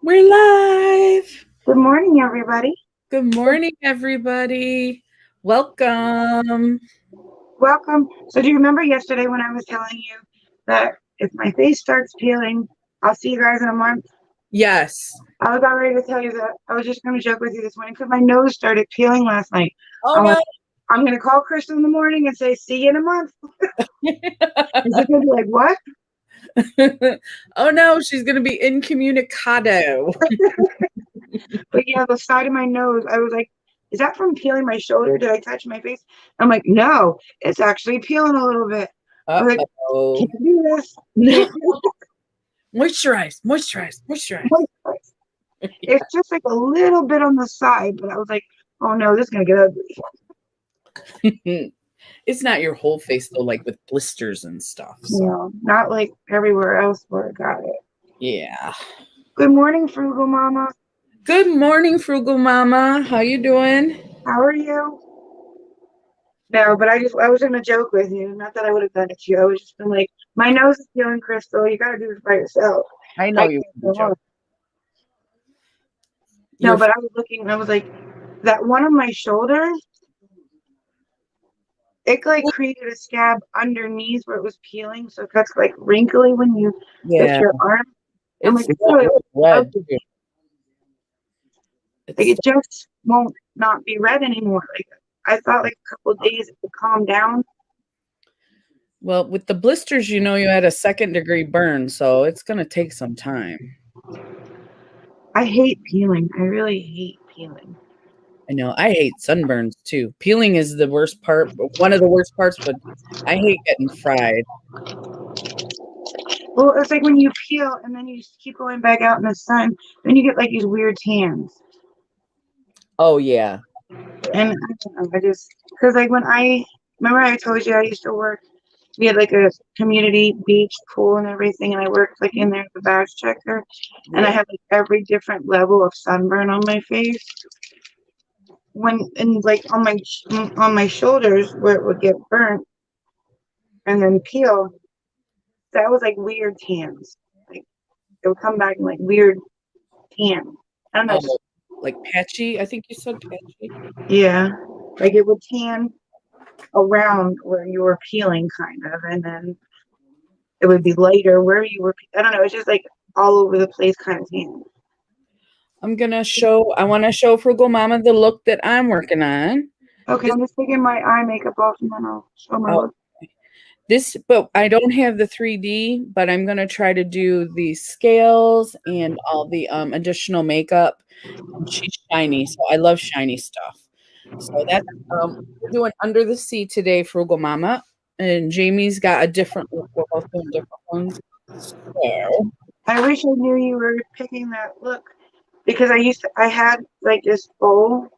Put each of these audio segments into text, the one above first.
We're live. Good morning, everybody. Good morning, everybody. Welcome. Welcome. So, do you remember yesterday when I was telling you that if my face starts peeling, I'll see you guys in a month? Yes. I was about ready to tell you that. I was just going to joke with you this morning because my nose started peeling last night. Oh I'm like, no. I'm going to call Crystal in the morning and say, see you in a month. And she's going to be like, what? Oh no, she's gonna be incommunicado. But yeah, the side of my nose, I was like, is that from peeling my shoulder? Did I touch my face? I'm like, no, it's actually peeling a little bit. I was like, Uh-oh. can't do this. No. Can't do Moisturize, moisturize, moisturize. this. It's just like a little bit on the side, but I was like, oh no, this is gonna get ugly. It's not your whole face though, like with blisters and stuff. So Not like everywhere else where I got it. yeah. Good morning, Frugal Mama. Good morning, Frugal Mama. How you doing? How are you? No, but I was gonna joke with you. Not that I would have done it to you. I was just been like, my nose is feeling, Crystal. You gotta do this by yourself. I I know can't you go on. joke. No, You're but I was looking and I was like, that one on my shoulder, it like created a scab underneath where it was peeling, so it gets like wrinkly when you lift yeah. your arm. I'm It's like, it's really red. ugly. Like It's it just won't not be red anymore. Like I thought like a couple of days it would calm down. well, with the blisters, you had a second-degree burn, so it's gonna take some time. I hate peeling. I really hate peeling. I know. I hate sunburns too. Peeling is the worst part, one of the worst parts, but I hate getting fried. Well, it's like when you peel and then you just keep going back out in the sun, then you get like these weird tans. Oh yeah. And I don't know, I just because like when I remember I told you I used to work. We had like a community beach pool and everything, and I worked like in there as a badge checker, and I Yeah. had like every different level of sunburn on my face. When and like on my shoulders where it would get burnt and then peel, that was like weird tans. Like it would come back in like weird tan. I don't know. Oh, like patchy. I think you said patchy. Yeah, like it would tan around where you were peeling, kind of, and then it would be lighter where you were. I don't know. It's just like all over the place, kind of tan. I want to show Frugal Mama the look that I'm working on. Okay, This, I'm just taking my eye makeup off and then I'll show my oh, look. but I don't have the 3D, but I'm gonna try to do the scales and all the additional makeup. And she's shiny, so I love shiny stuff. So that's we're doing Under the Sea today, Frugal Mama, and Jamie's got a different look. We're both doing different ones. So I wish I knew you were picking that look because I had like this bowl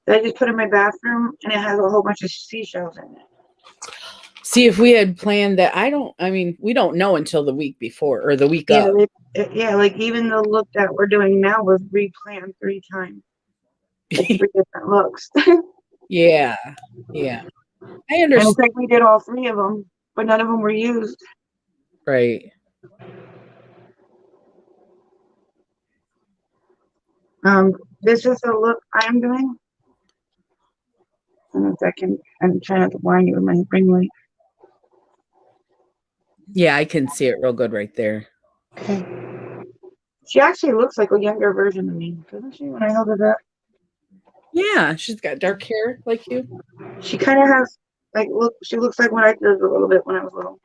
that I just put in my bathroom and it has a whole bunch of seashells in it. see if we had planned that. I mean, we don't know until the week before or the week Yeah, up. yeah, like even the look that we're doing now was replanned 3 times, like 3 different looks. Yeah, yeah, I And it's understand. like we did all 3 of them, but none of them were used. Right. This is the look I'm doing. And if I can, I'm trying not to blind you with my ring light. Yeah, I can see it real good right there. Okay. She actually looks like a younger version of me, doesn't she? When I held her up, Yeah, she's got dark hair like you. she kind of has like look. She looks like when I did a little bit when I was little.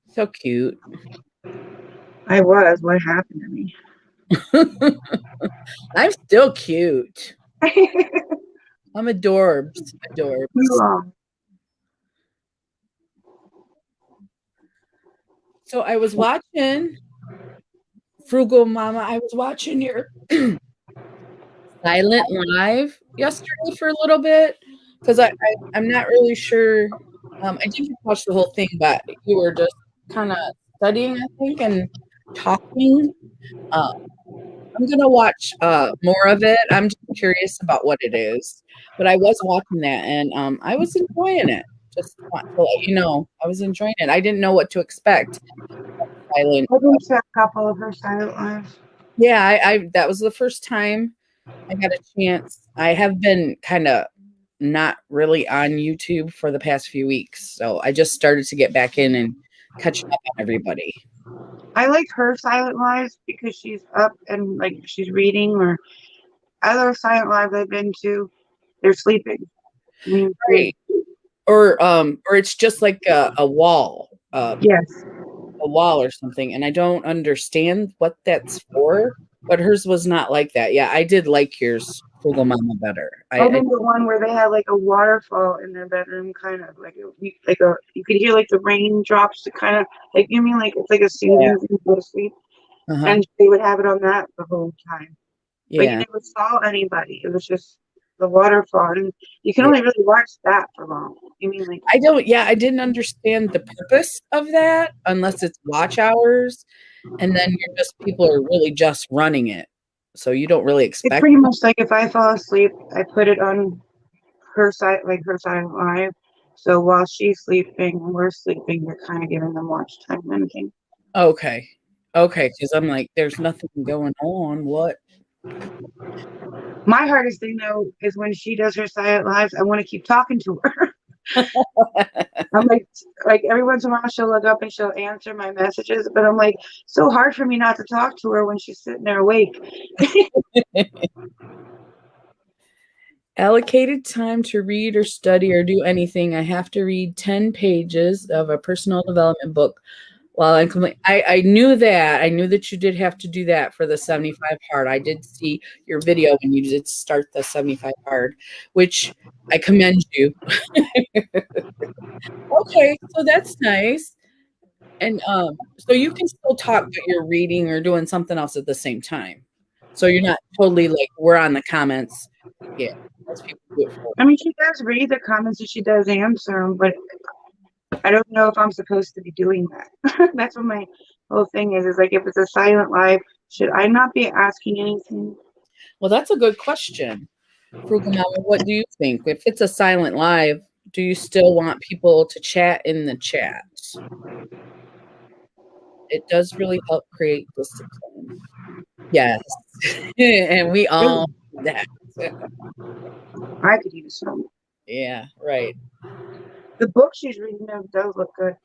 So cute. I was. What happened to me? I'm still cute. You I'm adorbs. Adorbs. So I was watching Frugal Mama. I was watching your Silent Live yesterday for a little bit because I'm not really sure. I didn't watch the whole thing, but you were just kind of studying, I think, and talking. Uh, I'm gonna watch more of it. I'm just curious about what it is, but I was watching that and I was enjoying it. Just want to let you know, I was enjoying it. I didn't know what to expect silent. I've been to a couple of her silent lives. Yeah, I that was the first time I got a chance. I have been kind of not really on YouTube for the past few weeks, so I just started to get back in and catch up on everybody. I like her silent lives because she's up and like she's reading, or other silent lives I've been to, they're sleeping. I mean, Right. Or it's just like a wall, yes. a wall or something, and I don't understand what that's for, but hers was not like that. Yeah, I did like yours, Frugal Mama, better. I think the one where they had like a waterfall in their bedroom, kind of like you could hear like the raindrops to kind of like, you mean like it's like a Yeah. soothing thing to go to sleep, Uh-huh. and they would have it on that the whole time. But you Yeah. never saw anybody. It was just the waterfall, and you can Yeah. only really watch that for long. You mean like I didn't understand the purpose of that unless it's watch hours, and then you're just people are really just running it. So you don't really it's expect. pretty much like if I fall asleep, I put it on her side, like her side live. So while she's sleeping and we're sleeping, you're kind of giving them watch time limiting. Okay. Okay, because I'm like, there's nothing going on. What? My hardest thing though is when she does her silent lives, I want to keep talking to her. I'm like every once in a while she'll look up and she'll answer my messages, but I'm like, so hard for me not to talk to her when she's sitting there awake. Allocated time to read or study or do anything. I have to read 10 pages of a personal development book while I'm I knew that. I knew that you did have to do that for the 75 hard. I did see your video when you did start the 75 hard, which I commend you. Okay, so that's nice. And so you can still talk, but you're reading or doing something else at the same time. So you're not totally like we're on the comments. Yeah, most people do it for. I mean, she does read the comments and she does answer them, but I don't know if I'm supposed to be doing that. That's what my whole thing is like if it's a silent live, should I not be asking anything? Well, that's a good question. Frugal Mama, what do you think? If it's a silent live, do you still want people to chat in the chat? It does really help create discipline. Yes. And we all do that. I could use some. Yeah, right. The book she's reading though does look good.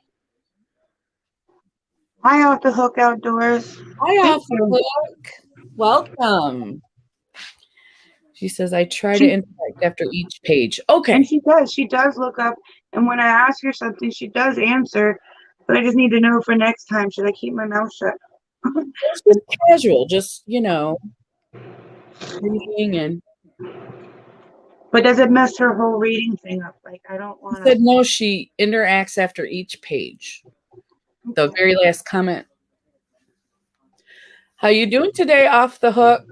Hi, Off the Hook Outdoors. Hi, Thank Off the you. Hook. Welcome. She says, I try to She interact after each page. and Okay. she does. She does look up, and when I ask her something, she does answer. But I just need to know for next time. Should I keep my mouth shut? It's just casual, just, reading. And But does it mess her whole reading thing up? Like I don't she want said, to. no, she interacts after each page. The very last comment. How you doing today, Off the Hook?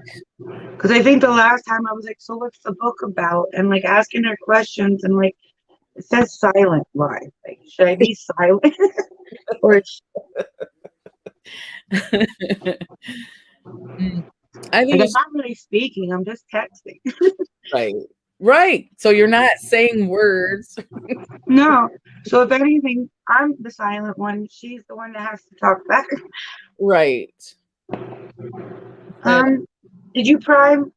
Because I think the last time I was like, so what's the book about? And like asking her questions, and like it says silent live. Like, should I be silent or I like think I'm it's not really speaking? I'm just texting. right. Right. So you're not saying words. No. So if anything, I'm the silent one. She's the one that has to talk back. Right. Uh, Did you prime?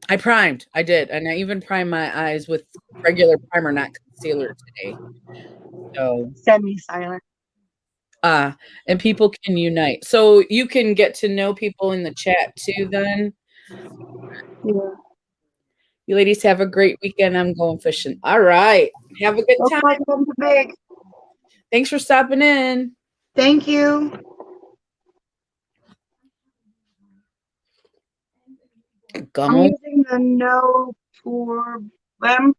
I primed. I did. And I even primed my eyes with regular primer, not concealer today. So Semi-silent. and people can unite. So you can get to know people in the chat too then. Yeah. You ladies have a great weekend. I'm going fishing. All right. Have a good Looks time. like I'm too big. Thanks for stopping in. Thank you. I'm Gummo. using the No for Lem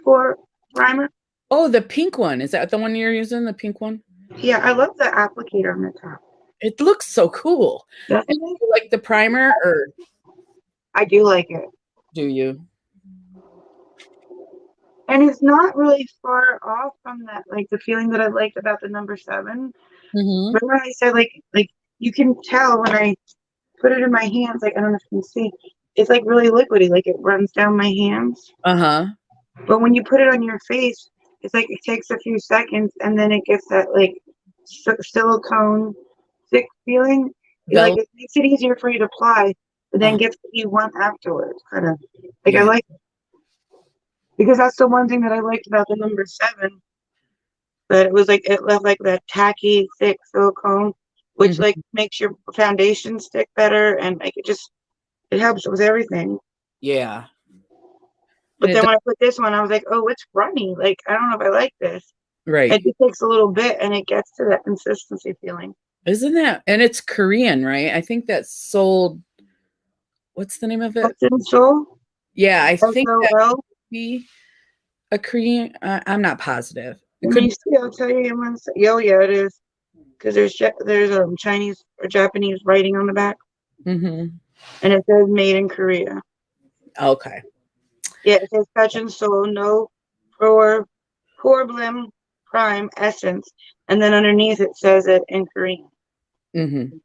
for primer. Oh, the pink one. Is that the one you're using? The pink one? Yeah, I love the applicator on the top. It looks so cool. Definitely. And you like the primer or I do like it. do you? And it's not really far off from that, like the feeling that I liked about the number 7. Mm-hmm. Remember I said like you can tell when I put it in my hands, like I don't know if you can see, it's like really liquidy, like it runs down my hands. Uh-huh. But when you put it on your face, it's like it takes a few seconds and then it gets that like silicone stick feeling. Like Vel it makes it easier for you to apply, but then uh, gets what you want afterwards. Kind of like I yeah, like because that's the one thing that I liked about the number seven. That it was like it left like that tacky, thick silicone, which mhm, like makes your foundation stick better and like it helps with everything. yeah, and But it then does when I put this one, I was like, oh, it's runny. Like I don't know if I like this. It right. just takes a little bit and it gets to that consistency feeling. Isn't that and it's Korean, right? I think that's sold what's the name of it? Touch and Soul, Yeah, I think that SOL. might be a Korean I'm not positive. It Let could me see. I'll tell you in one second. Oh, yeah, it is. Because there's Chinese or Japanese writing on the back, mhm. and it says made in Korea. Okay. Yeah, it says Touch and Soul, no for Problem Prime Essence, and then underneath it says it in Korean. Mhm.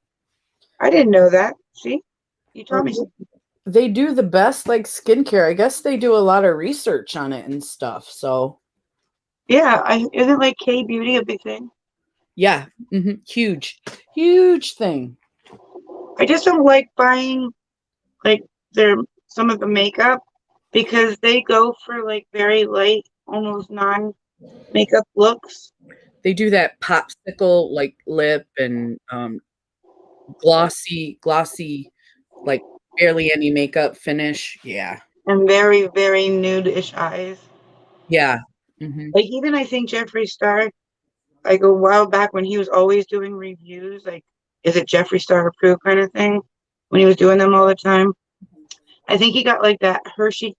I didn't know that. See, you Well, taught me something. they do the best like skincare. I guess they do a lot of research on it and stuff. So, Yeah, isn't like K beauty a big thing? yeah, huge, huge thing. I just don't like buying like their some of the makeup because they go for like very light, almost non makeup looks. They do that popsicle like lip and glossy, like barely any makeup finish. Yeah, And very, very nude-ish eyes. yeah, hmm Like even I think Jeffree Star, like a while back when he was always doing reviews, like is it Jeffree Star approved kind of thing, when he was doing them all the time. I think he got like that Hershey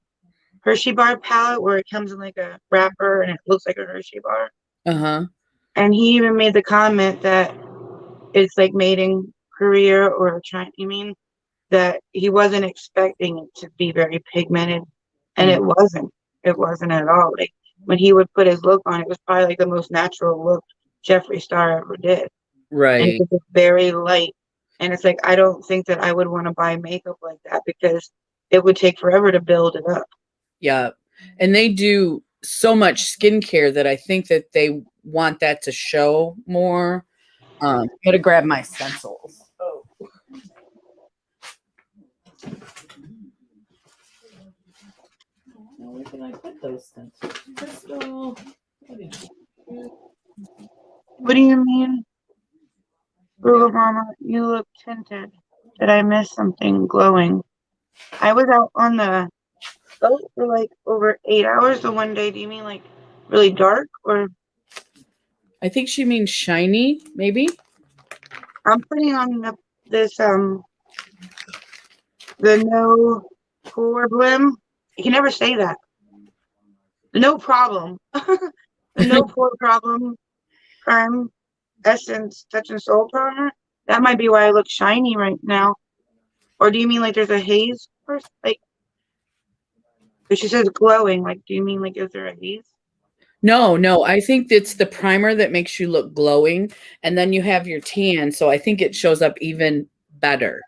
bar palette where it comes in like a wrapper and it looks like a Hershey bar. uh-huh, And he even made the comment that it's like made in Korea or China. You mean that he wasn't expecting it to be very pigmented, and mm, it wasn't. It wasn't at all. Like when he would put his look on, it was probably like the most natural look Jeffree Star ever did, and it right, was just very light. And it's like I don't think that I would want to buy makeup like that because it would take forever to build it up. yeah. And they do so much skincare that I think that they want that to show more. I'm gonna grab my stencils. Oh, now where did I put those stencils? Crystal, what did you do? What do you mean, Google Mama? You look tinted. Did I miss something glowing? I was out on the boat for like over 8 hours the one day. Do you mean like really dark or I think she means shiny, maybe. I'm putting on this the no problem. You can never say that. The no problem. The no pore problem prime essence touch and soul primer. That might be why I look shiny right now. Or do you mean like there's a haze first? Like, but she says glowing. Like, do you mean like is there a haze? No, no, I think it's the primer that makes you look glowing, and then you have your tan, so I think it shows up even better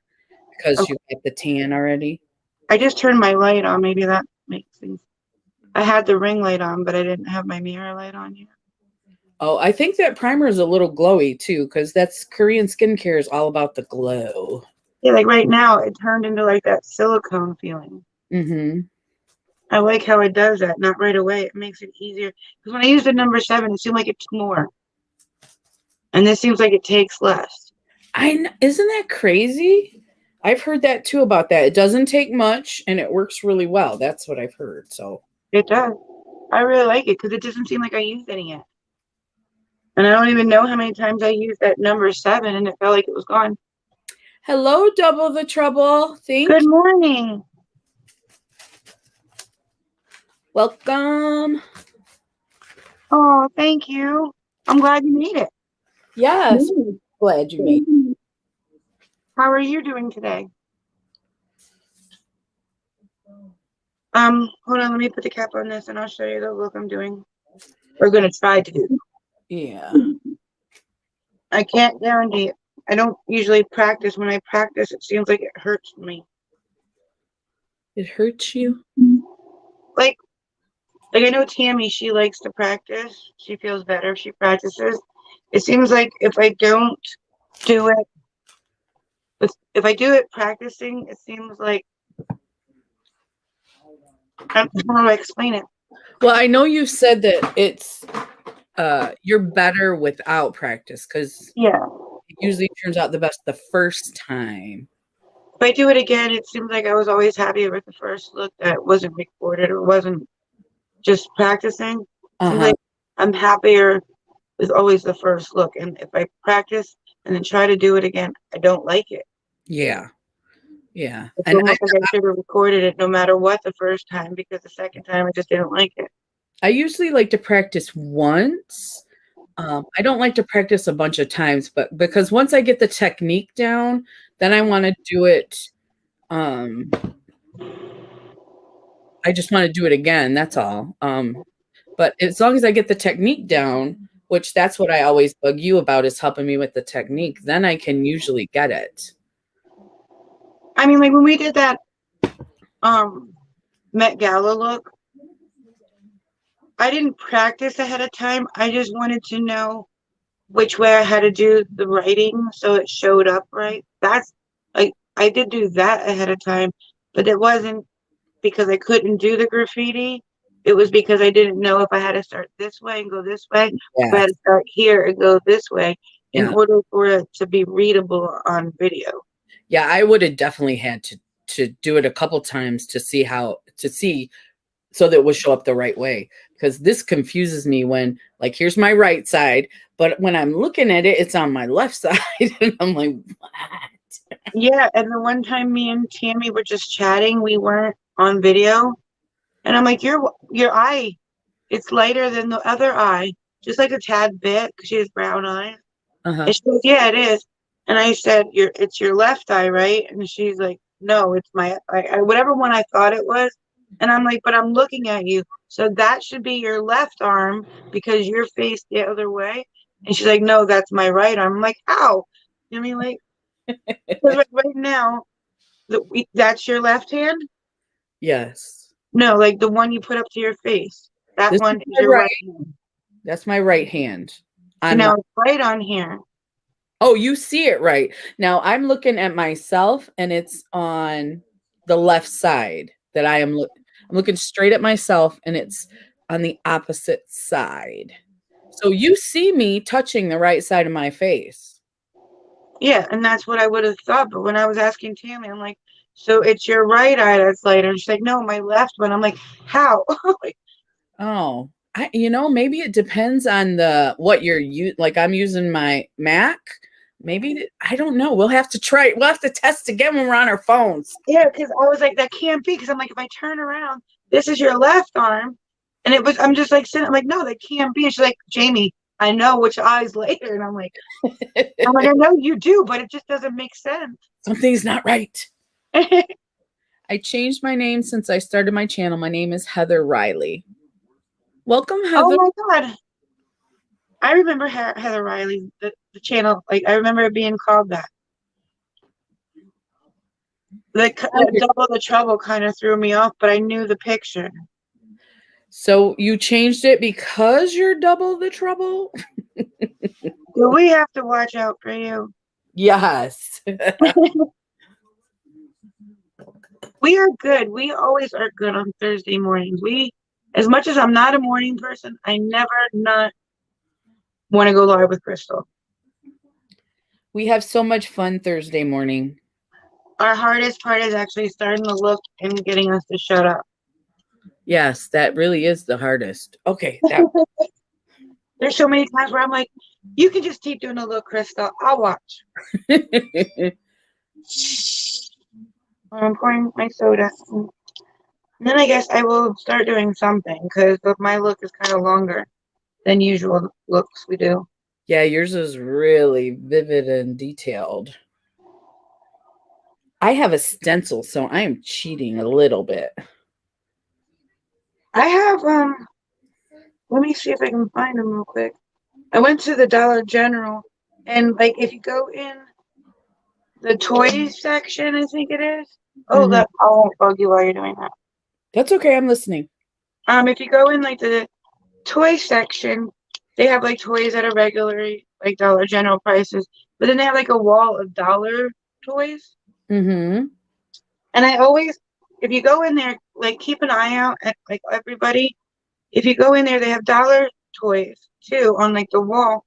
because you Okay. get the tan already. I just turned my light on. Maybe that makes things. I had the ring light on, but I didn't have my mirror light on yet. Oh, I think that primer is a little glowy too, because that's Korean skincare is all about the glow. Yeah, like right now, it turned into like that silicone feeling. Mhm. I like how it does that, not right away. It makes it easier. Because when I used the number seven, it seemed like it took more. And this seems like it takes less. Isn't that crazy? I've heard that too about that. It doesn't take much and it works really well. That's what I've heard. So, It does. I really like it because it doesn't seem like I used any yet. And I don't even know how many times I used that number seven and it felt like it was gone. hello, double the trouble. Good Thank you. morning. Welcome. Oh, thank you. I'm glad you made it. Yes, glad you made. How are you doing today? Hold on, let me put the cap on this and I'll show you the look I'm doing. We're gonna try to do. Yeah. I can't guarantee it. I don't usually practice. When I practice, it seems like it hurts me. It hurts you? Like, like I know Tammy, she likes to practice. She feels better if she practices. It seems like if I don't do it. If I do it practicing, it seems like I don't know how to explain it. Well, I know you said that it's you're better without practice because Yeah. it usually turns out the best the first time. If I do it again, it seems like I was always happier with the first look that it wasn't recorded or wasn't just practicing. Seems Uh-huh. like I'm happier with always the first look. And if I practice and then try to do it again, I don't like it. Yeah. Yeah. It's And almost like I should have recorded it no matter what the first time because the second time I just didn't like it. I usually like to practice once. I don't like to practice a bunch of times, but because once I get the technique down, then I want to do it. Um, I just want to do it again. That's all. But as long as I get the technique down, which that's what I always bug you about is helping me with the technique, then I can usually get it. I mean, like when we did that Met Gala look, I didn't practice ahead of time. I just wanted to know which way I had to do the writing so it showed up right. That's like I did do that ahead of time, but it wasn't because I couldn't do the graffiti. It was because I didn't know if I had to start this way and go this way, if I Yeah. had to start here and go this way in Yeah. order for it to be readable on video. Yeah, I would have definitely had to do it a couple times to see so that it will show up the right way. Because this confuses me when like here's my right side, but when I'm looking at it, it's on my left side. And I'm like, what? Yeah, and the one time me and Tammy were just chatting, we weren't on video, and I'm like, your eye, it's lighter than the other eye, just like a tad bit, because she has brown eyes. Uh-huh. And she goes, yeah, it is. And I said, it's your left eye, right? And she's like, no, it's my, whatever one I thought it was. And I'm like, but I'm looking at you. So that should be your left arm because you're faced the other way. And she's like, no, that's my right arm. I'm like, how? I mean, like, 'cause right now, that's your left hand? Yes. No, like the one you put up to your face. That This one is is my your right. right hand. That's my right hand. And On my now it's right on here. Oh, you see it right. Now I'm looking at myself and it's on the left side that I'm looking straight at myself and it's on the opposite side. So you see me touching the right side of my face. Yeah, and that's what I would have thought. But when I was asking Tammy, I'm like, so it's your right eye that's lighter. And she's like, no, my left one. I'm like, how? Like, Oh, maybe it depends on what like I'm using my Mac. I don't know. We'll have to try. We'll have to test again when we're on our phones. yeah, because I was like, that can't be. Because I'm like, if I turn around, this is your left arm. And I'm just like sitting, I'm like, no, that can't be. And she's like, Jamie, I know which eye's later. And I know you do, but it just doesn't make sense. Something's not right. I changed my name since I started my channel. My name is Heather Riley. Welcome, Heather. Oh my God. I remember Heather Riley, the channel. Like, I remember it being called that. The double the trouble kind of threw me off, but I knew the picture. So you changed it because you're double the trouble? Do we have to watch out for you? Yes. We are good. We always are good on Thursday mornings. As much as I'm not a morning person, I never not want to go live with Crystal. We have so much fun Thursday morning. Our hardest part is actually starting to look and getting us to shut up. Yes, that really is the hardest. Okay. There's so many times where I'm like, you can just keep doing a look, Crystal. I'll watch. I'm pouring my soda. And then I guess I will start doing something because my look is kind of longer than usual looks we do. Yeah, yours is really vivid and detailed. I have a stencil, so I am cheating a little bit. I have, let me see if I can find them real quick. I went to the Dollar General, and like if you go in the toys section, I think it is. Oh, Mhm. I won't bug you while you're doing that. That's okay. I'm listening. If you go in like the toy section, they have like toys that are regular like Dollar General prices, But then they have like a wall of dollar toys. Mm-hmm. And I always, if you go in there, like keep an eye out at like everybody. If you go in there, they have dollar toys too on like the wall.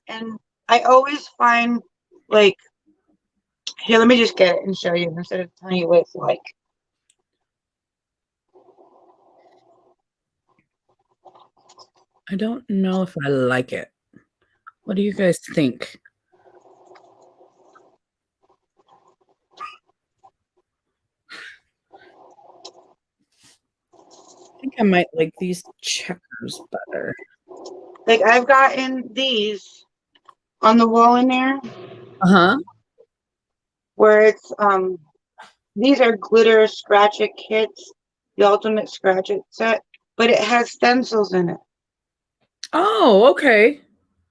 And I always find like, here, let me just get it and show you instead of telling you what it's like. I don't know if I like it. What do you guys think? I think I might like these checkers better. Like I've gotten these on the wall in there Uh-huh. where it's these are glitter scratch it kits, the ultimate scratch it set, but it has stencils in it. Oh, okay.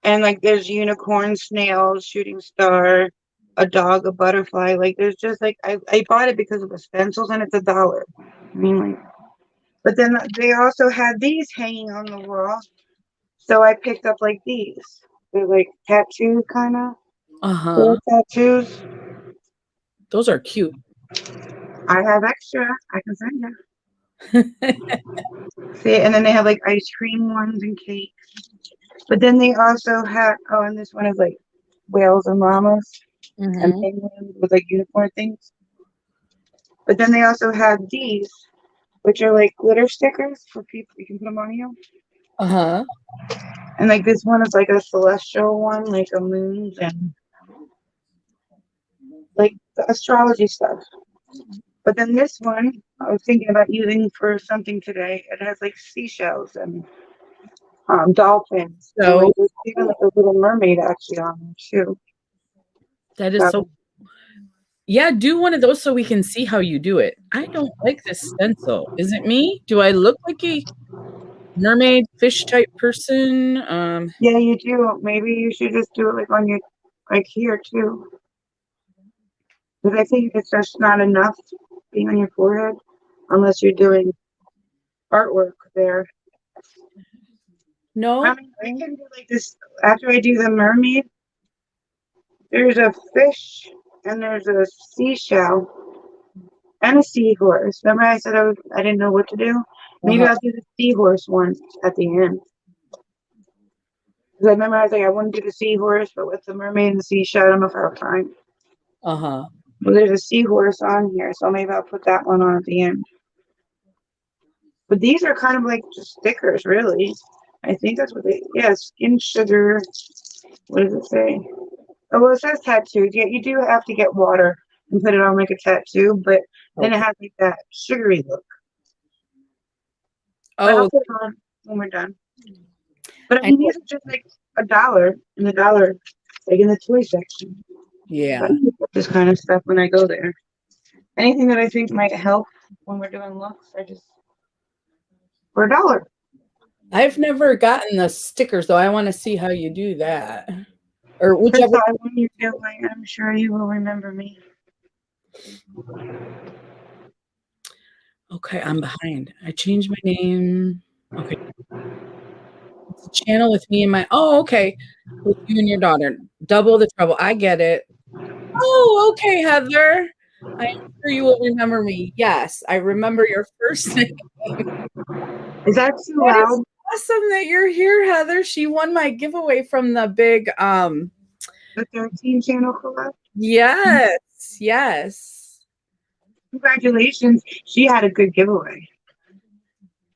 And like there's unicorn, snails, shooting star, a dog, a butterfly. Like there's just like I bought it because of the stencils and it's $1. I mean like, but then they also had these hanging on the wall. So I picked up like these. They're like tattoo kind of Uh-huh. tattoos. Those are cute. I have extra. I can send you. See, and then they have like ice cream ones and cakes. But then they also had, oh, and this one is like whales and llamas and Mm-hmm. penguins with like unicorn things. But then they also had these, which are like glitter stickers for people. You can put them on you. Uh-huh. And like this one is like a celestial one, like a moons and like the astrology stuff. But then this one, I was thinking about using for something today. It has like seashells and dolphins, and like So there's even like a little mermaid actually on there too. that is so So yeah, do one of those so we can see how you do it. I don't like this stencil. Is it me? Do I look like a mermaid fish type person? yeah, you do. Maybe you should just do it like on your like here too, because I think it's just not enough being on your forehead unless you're doing artwork there. I No. mean, I can do like this after I do the mermaid. There's a fish and there's a seashell and a seahorse. Remember, I said I didn't know what to do. Maybe Uh-huh. I'll do the seahorse one at the end. Because I remember I was like, I want to do the seahorse, but with the mermaid and the seashell, I don't know if I have time. Uh-huh. Well, there's a seahorse on here, so maybe I'll put that one on at the end. But these are kind of like just stickers, really. I think that's what they, yeah, skin sugar. What does it say? Oh, well, it says tattoos. Yeah, you do have to get water and put it on like a tattoo, but then it Okay. has like that sugary look. But I'll Oh, put it on when we're done. But I I mean, know. these are just like $1 in the dollar, like in the toy section. So I Yeah. pick up this kind of stuff when I go there. Anything that I think might help when we're doing looks, I just for $1. I've never gotten the stickers though. I want to see how you do that. Or That's whichever. how when you do it, I'm sure you will remember me. Okay, I'm behind. I changed my name. Okay. It's a channel with me and my okay. With you and your daughter. Double the trouble. I get it. Oh, okay, Heather. I am sure you will remember me. Yes, I remember your first name. Is that too That is loud? awesome that you're here, Heather. She won my giveaway from the big The 13 channel collab? yes, yes. Congratulations. She had a good giveaway.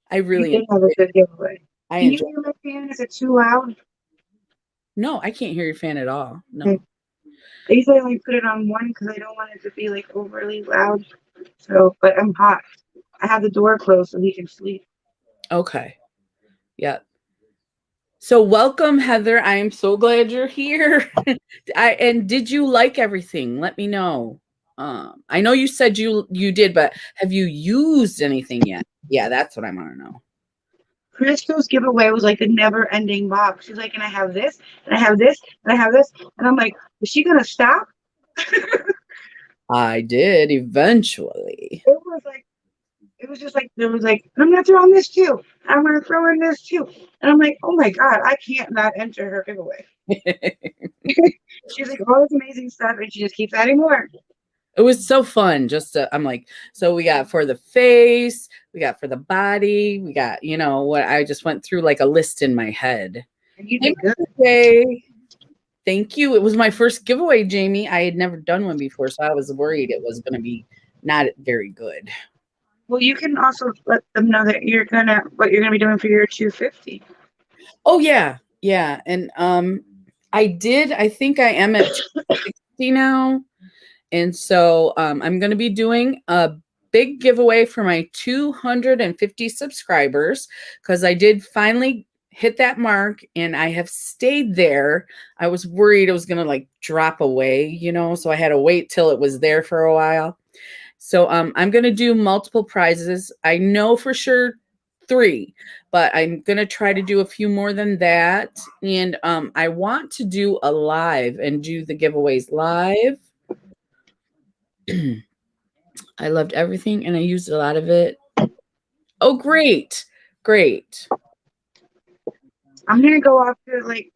I You really did have a enjoyed it. good giveaway. I Can you enjoyed hear my fan? Is it too loud? No, I can't hear your fan at all. Okay. No. I usually only put it on one because I don't want it to be like overly loud. So, but I'm hot. I have the door closed so he can sleep. Okay. Yeah. So welcome, Heather. I am so glad you're here. And did you like everything? Let me know. I know you said you did, but have you used anything yet? Yeah, that's what I want to know. Crystal's giveaway was like a never ending box. She's like, and I have this, and I have this, and I have this. And I'm like, is she gonna stop? I did eventually. It was like it was just like there was like I'm gonna throw in this too. I'm gonna throw in this too. And I'm like, oh my god, I can't not enter her giveaway. She's like, all this amazing stuff, and she just keeps adding more. It was so fun. I'm like, so we got for the face, we got for the body, we got, what I just went through like a list in my head. And you Hey, did good. Jay. Thank you. It was my first giveaway, Jamie. I had never done one before, so I was worried it was going to be not very good. Well, you can also let them know that what you're gonna be doing for your 250. Oh yeah, yeah, and I think I am at 260 now, and so I'm going to be doing a big giveaway for my 250 subscribers because I did finally hit that mark and I have stayed there. I was worried it was going to like drop away, so I had to wait till it was there for a while. So I'm going to do multiple prizes. I know for sure 3, but I'm going to try to do a few more than that. And I want to do a live and do the giveaways live. I loved everything and I used a lot of it. Oh, great. Great. I'm gonna go off to like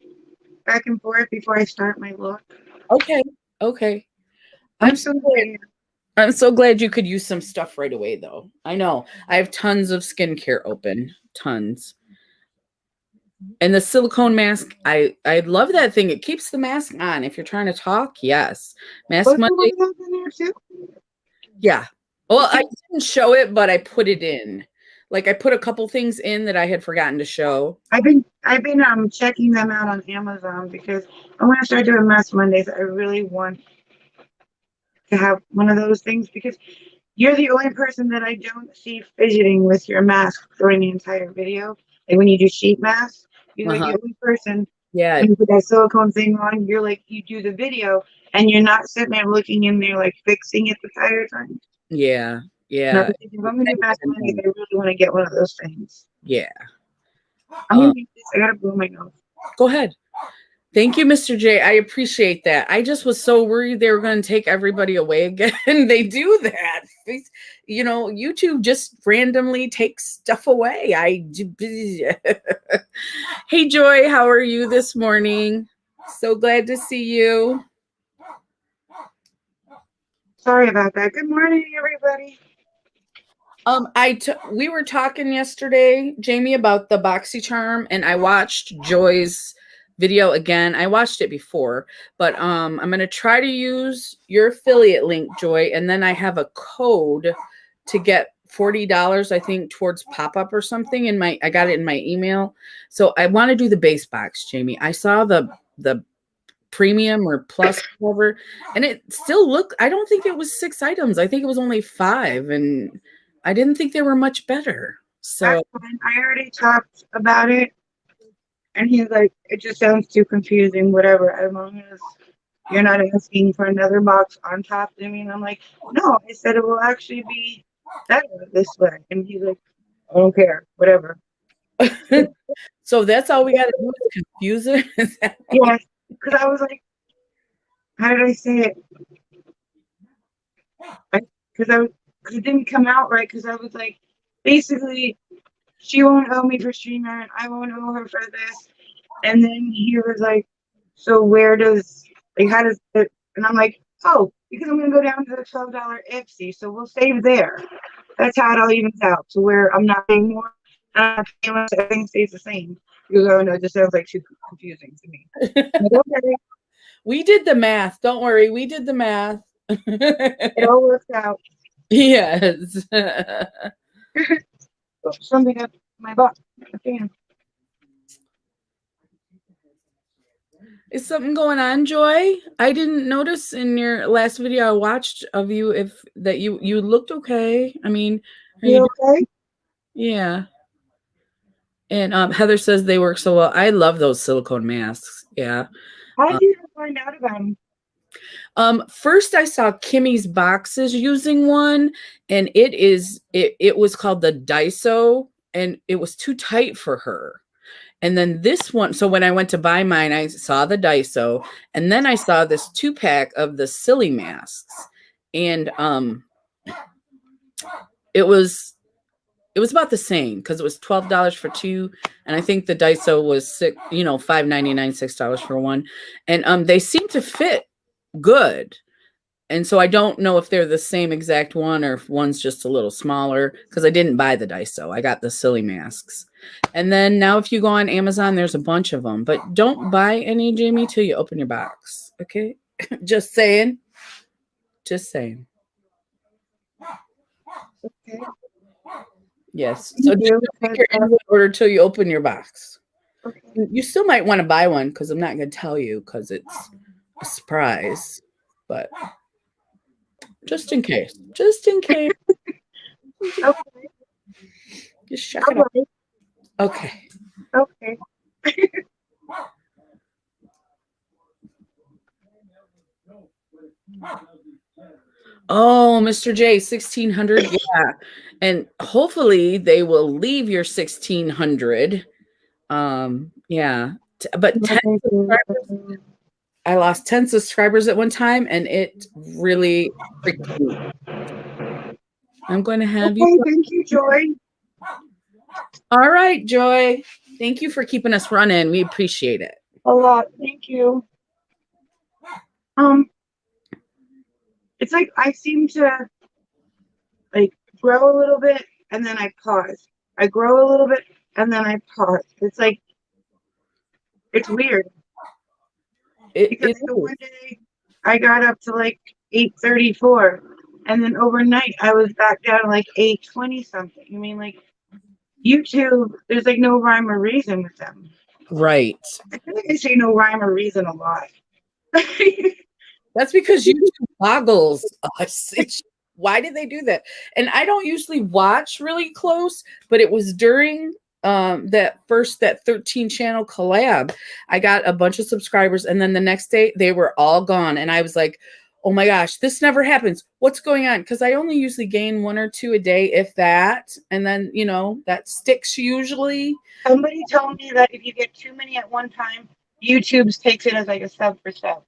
back and forth before I start my look. Okay. Okay. I'm so glad you could use some stuff right away though. I know. I have tons of skincare open. Tons. And the silicone mask, I love that thing. It keeps the mask on. If you're trying to talk, yes. Mask Monday. In there too? Yeah. Well, I didn't show it, but I put it in. Like I put a couple things in that I had forgotten to show. I've been checking them out on Amazon because I want to start doing Mask Mondays. I really want to have one of those things because you're the only person that I don't see fidgeting with your mask during the entire video. Like when you do sheet masks, you're like the only person. Yeah. When you put that silicone thing on, you're like you do the video and you're not sitting there looking in there like fixing it the entire time. Yeah. Yeah. If I'm gonna do Mask Mondays, I really want to get one of those things. Yeah. I'm gonna do this. I gotta blow my nose. Go ahead. Thank you, Mr. J. I appreciate that. I just was so worried they were going to take everybody away again. They do that. YouTube just randomly takes stuff away. Hey, Joy, how are you this morning? So glad to see you. Sorry about that. Good morning, everybody. We were talking yesterday, Jamie, about the BoxyCharm, and I watched Joy's video again. I watched it before, but I'm going to try to use your affiliate link, Joy, and then I have a code to get $40, I think, towards pop-up or something. I got it in my email. So I want to do the base box, Jamie. I saw the premium or plus whatever, and it still looked, I don't think it was 6 items. I think it was only 5, and I didn't think they were much better. So I already talked about it, and he's like, it just sounds too confusing, whatever, as long as you're not asking for another box on top of me. And I'm like, no, I said it will actually be better this way. And he's like, I don't care, whatever. So that's all we got to do is confuse it? Yes, because I was like, how did I say it? Because it didn't come out right, because I was like, basically, she won't owe me for StreamYard, and I won't owe her for this. And then he was like, so how does it? And I'm like, oh, because I'm going to go down to the $12 Ipsy, so we'll save there. That's how it all evens out, to where I'm not paying more, and I'm not paying less, everything stays the same. He goes, oh no, it just sounds like too confusing to me. Like, okay. We did the math. Don't worry, we did the math. It all works out. Yes. Something up my butt. Damn. Is something going on, Joy? I didn't notice in your last video I watched of you that you looked okay. I mean, are you okay? Yeah. And Heather says they work so well. I love those silicone masks. Yeah. How did you find out about them? First I saw Kimmy's Boxes using one, and it was called the Daiso, and it was too tight for her. And then this one, so when I went to buy mine, I saw the Daiso, and then I saw this 2-pack of the Silly masks, and it was It was about the same because it was $12 for two, and I think the Daiso was $5.99, $6 for one, and they seem to fit good. And so I don't know if they're the same exact one or if one's just a little smaller because I didn't buy the Daiso. I got the silly masks. And then now if you go on Amazon, there's a bunch of them. But don't buy any, Jamie, till you open your box. Okay? Just saying. Just saying. Okay. Yes. So Thank just you, don't make your because, Amazon order till you open your box. okay. You still might want to buy one because I'm not going to tell you because it's a surprise. But just in case. Just in case. Okay. Just check it out. Okay. Okay. Oh, Mr. J, 1600. Yeah. And hopefully they will leave your 1600. Yeah. But 10 subscribers, I lost 10 subscribers at one time and it really freaked me. I'm going to have Okay, you. thank you, Joy. All right, Joy. Thank you for keeping us running. We appreciate it. A lot. Thank you. It's like I seem to like grow a little bit and then I pause. I grow a little bit and then I pause. It's like it's weird because one day I got up to like 834 and then overnight I was back down to like 820 something. I mean, like YouTube, there's like no rhyme or reason with them. Right. I feel like I say no rhyme or reason a lot. That's because YouTube boggles us. Why did they do that? And I don't usually watch really close, but it was during that 13 channel collab. I got a bunch of subscribers, and then the next day they were all gone. And I was like, oh my gosh, this never happens. What's going on? Because I only usually gain 1 or 2 a day, if that. And then, that sticks usually. Somebody told me that if you get too many at one time, YouTube takes it as like a sub for sub.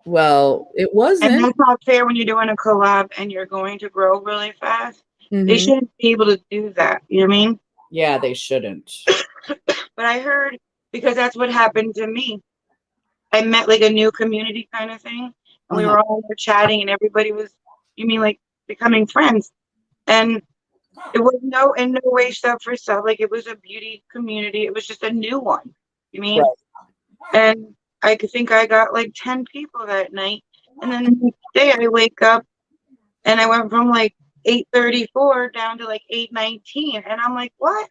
Well, it wasn't. And that's not fair when you're doing a collab and you're going to grow really fast. Mm-hmm. They shouldn't be able to do that. You know what I mean? Yeah, they shouldn't. But I heard, because that's what happened to me. I met like a new community kind of thing. And we were all chatting and everybody was, like becoming friends. And it was in no way sub for sub. Like it was a beauty community. It was just a new one. You mean? Right. And I think I got like 10 people that night. And then the next day I wake up and I went from like 834 down to like 819. And I'm like, what?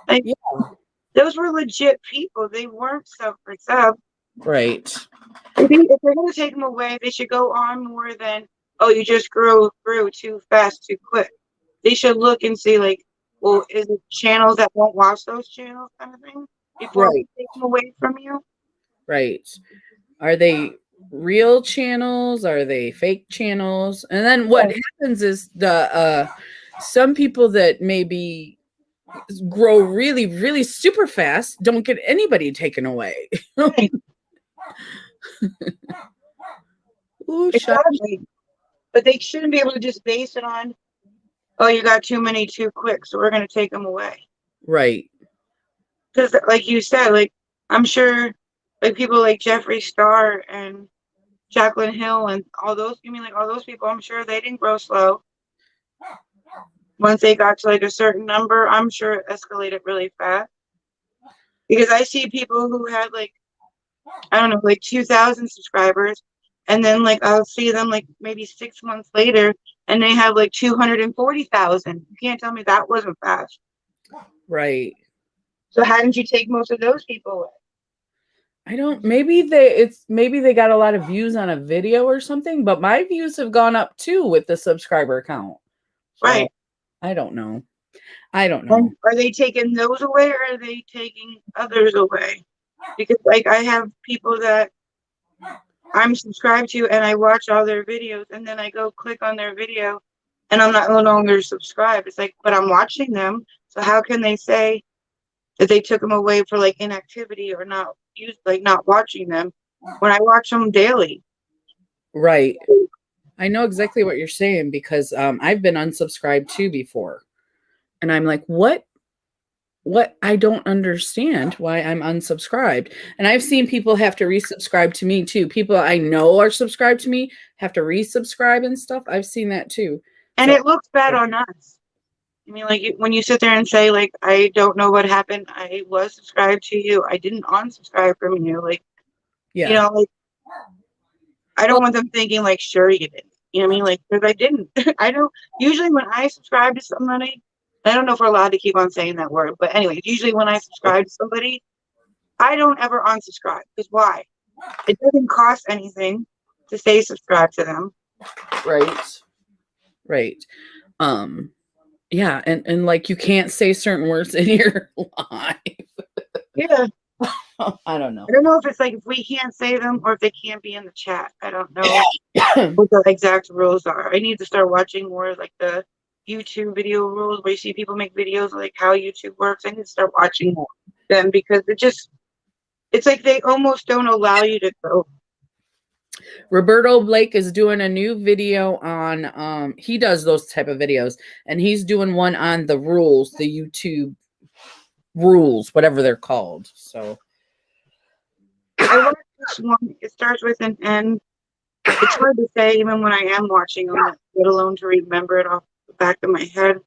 Like, yeah. Those were legit people. They weren't sub for sub. Right. If they're going to take them away, they should go on more than, oh, you just grew too fast, too quick. They should look and see, like, well, is it channels that won't watch those channels kind of thing before they take them away from you? Right. Are they real channels? Are they fake channels? And then what happens is some people that maybe grow really, really super fast don't get anybody taken away. Right. Ooh, exactly. But they shouldn't be able to just base it on, oh, you got too many too quick, so we're going to take them away. Right. Because like you said, like, I'm sure like people like Jeffree Star and Jaclyn Hill and all those, all those people, I'm sure they didn't grow slow. Once they got to like a certain number, I'm sure it escalated really fast. Because I see people who had like, I don't know, like 2,000 subscribers. And then like I'll see them like maybe 6 months later and they have like 240,000. You can't tell me that wasn't fast. Right. So how didn't you take most of those people away? Maybe they got a lot of views on a video or something, but my views have gone up too with the subscriber count. So, right. I don't know. Are they taking those away or are they taking others away? Because like I have people that I'm subscribed to and I watch all their videos and then I go click on their video and I'm no longer subscribed. It's like, but I'm watching them. So how can they say that they took them away for like inactivity or not watching them when I watch them daily? Right. I know exactly what you're saying because I've been unsubscribed too before. And I'm like, what? I don't understand why I'm unsubscribed. And I've seen people have to resubscribe to me too. People I know are subscribed to me have to resubscribe and stuff. I've seen that too. And So it looks bad on us. I mean, like when you sit there and say, like, I don't know what happened. I was subscribed to you. I didn't unsubscribe from you. Like, you yeah. know, like I don't Well, want them thinking like, sure you did. You know what I mean? Like, because I didn't. I don't. Usually when I subscribe to somebody, I don't know if we're allowed to keep on saying that word, but anyway, usually when I subscribe to somebody, I don't ever unsubscribe. Because why? It doesn't cost anything to stay subscribed to them. right. Right. Um yeah, and like you can't say certain words in your live. Yeah. I don't know. I don't know if it's like if we can't say them or if they can't be in the chat. I don't know what the exact rules are. I need to start watching more like the YouTube video rules where you see people make videos like how YouTube works. I need to start watching them because it's like they almost don't allow you to go. Roberto Blake is doing a new video on he does those type of videos, and he's doing one on the rules, the YouTube rules, whatever they're called. So I watched this one. It starts with an N. It's hard to say even when I am watching them, let alone to remember it off the back of my head.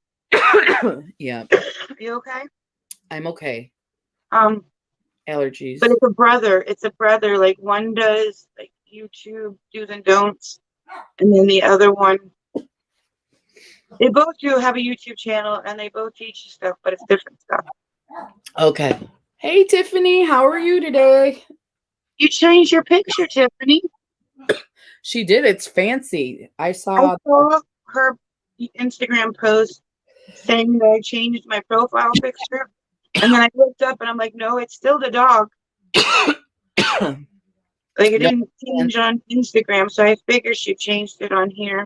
yeah, Are you okay? I'm okay. Um, Allergies. but it's a brother. Like one does like YouTube do's and don'ts, and then the other one, they both do have a YouTube channel and they both teach you stuff, but it's different stuff. Okay. Hey Tiffany, how are you today? You changed your picture, Tiffany. She did. It's fancy. I I saw. saw her Instagram post saying that I changed my profile picture, and then I looked up and I'm like, no, it's still the dog. Like it No, didn't change on Instagram, so I figured she changed it on here.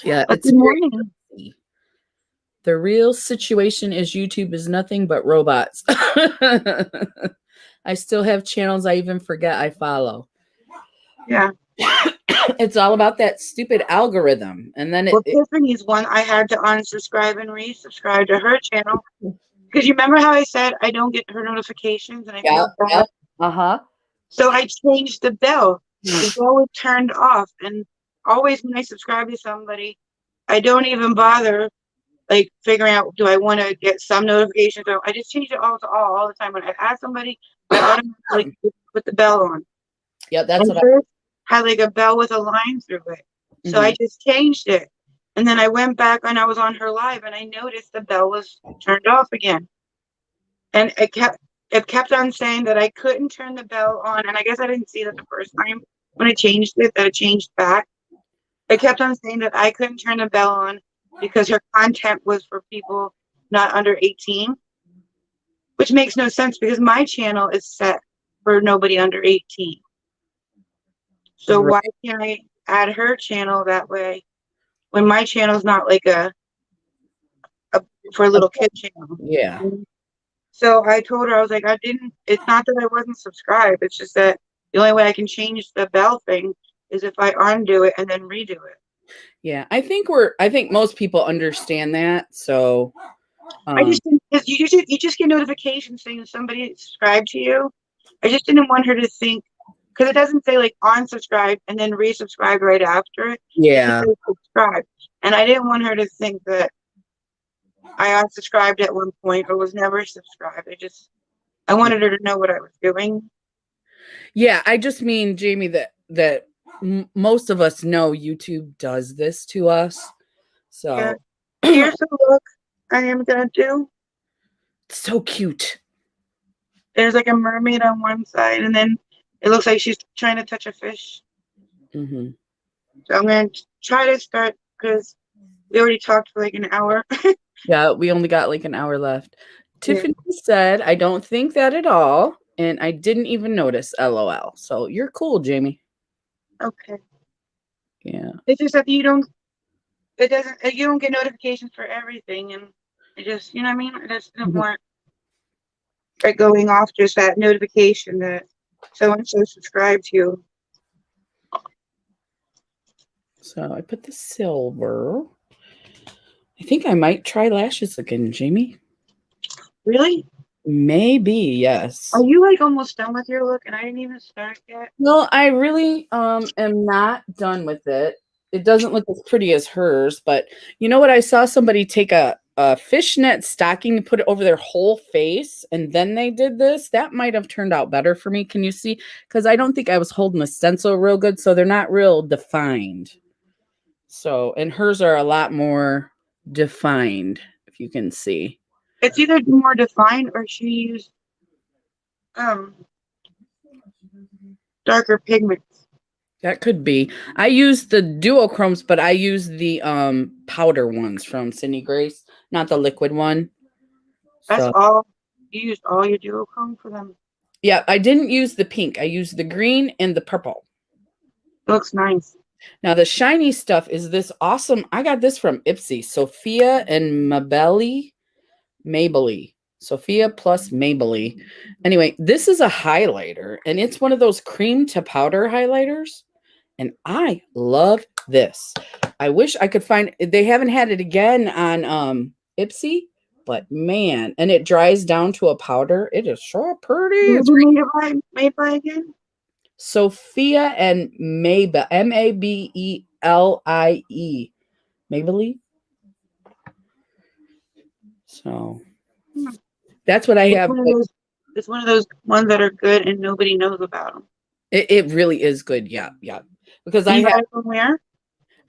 yeah, But it's good morning. very. The real situation is YouTube is nothing but robots. I still have channels I even forget I follow. Yeah. It's all about that stupid algorithm. And then Well, Tiffany's one I had to unsubscribe and resubscribe to her channel. Because you remember how I said I don't get her notifications and I yeah, feel bad? yeah. Uh-huh. So I changed the bell. The bell was turned off. And always when I subscribe to somebody, I don't even bother like figuring out, do I want to get some notifications? So I just change it all to all the time. When I ask somebody, I automatically put the bell on. Yeah, that's And what hers had like a bell with a line through it. So I just changed it. And then I went back and I was on her live and I noticed the bell was turned off again. And it kept on saying that I couldn't turn the bell on. And I guess I didn't see that the first time when I changed it, that it changed back. It kept on saying that I couldn't turn the bell on because her content was for people not under 18, which makes no sense because my channel is set for nobody under 18. So Right. why can't I add her channel that way when my channel's not like a for a little kid channel? Yeah. So I told her, I was like, it's not that I wasn't subscribed. It's just that the only way I can change the bell thing is if I undo it and then redo it. Yeah. I think most people understand that. So I just didn't, 'cause you just get notifications saying somebody subscribed to you. I just didn't want her to think, because it doesn't say like unsubscribe and then resubscribe right after it. It just yeah. says subscribe. And I didn't want her to think that I unsubscribed at one point or was never subscribed. I wanted her to know what I was doing. Yeah, I just mean, Jamie, that most of us know YouTube does this to us. So Yeah. Here's the look I am gonna do. so cute. There's like a mermaid on one side, and then it looks like she's trying to touch a fish. Mm-hmm. So I'm gonna try to start because we already talked for like an hour. Yeah, we only got like an hour left. Yeah. Tiffany said, I don't think that at all. And I didn't even notice, LOL. So you're cool, Jamie. Okay. Yeah. It's just that you don't get notifications for everything, and I just, you know what I mean? I just didn't want it going off just that notification that so and so subscribed to you. So I put the silver. I think I might try lashes again, Jamie. Really? Maybe, Are yes. you like almost done with your look and I didn't even start yet? No, I really am not done with it. It doesn't look as pretty as hers, but you know what? I saw somebody take a fishnet stocking and put it over their whole face, and then they did this. That might have turned out better for me. Can you see? Because I don't think I was holding the stencil real good, so they're not real defined. So, and hers are a lot more defined, if you can see. It's either more defined or she used um darker pigments. That could be. I use the duochromes, but I use the powder ones from Cindy Grace, not the liquid one. That's So all. You used all your duochrome for them. yeah, I didn't use the pink. I used the green and the purple. It looks nice. Now the shiny stuff is this awesome. I got this from Ipsy, Sophia and Mabley. Sophia plus Mabley. Anyway, this is a highlighter, and it's one of those cream to powder highlighters. And I love this. I wish I could find, they haven't had it again on Ipsy, but man, and it dries down to a powder. It is so pretty. Who's It's made by again? Sophia and Mabel, Mabellie. Maybelline. So Hmm. that's what I It's have. one of those. It's one of those ones that are good and nobody knows about them. It really is good. Yeah, yeah. Because You got it from where?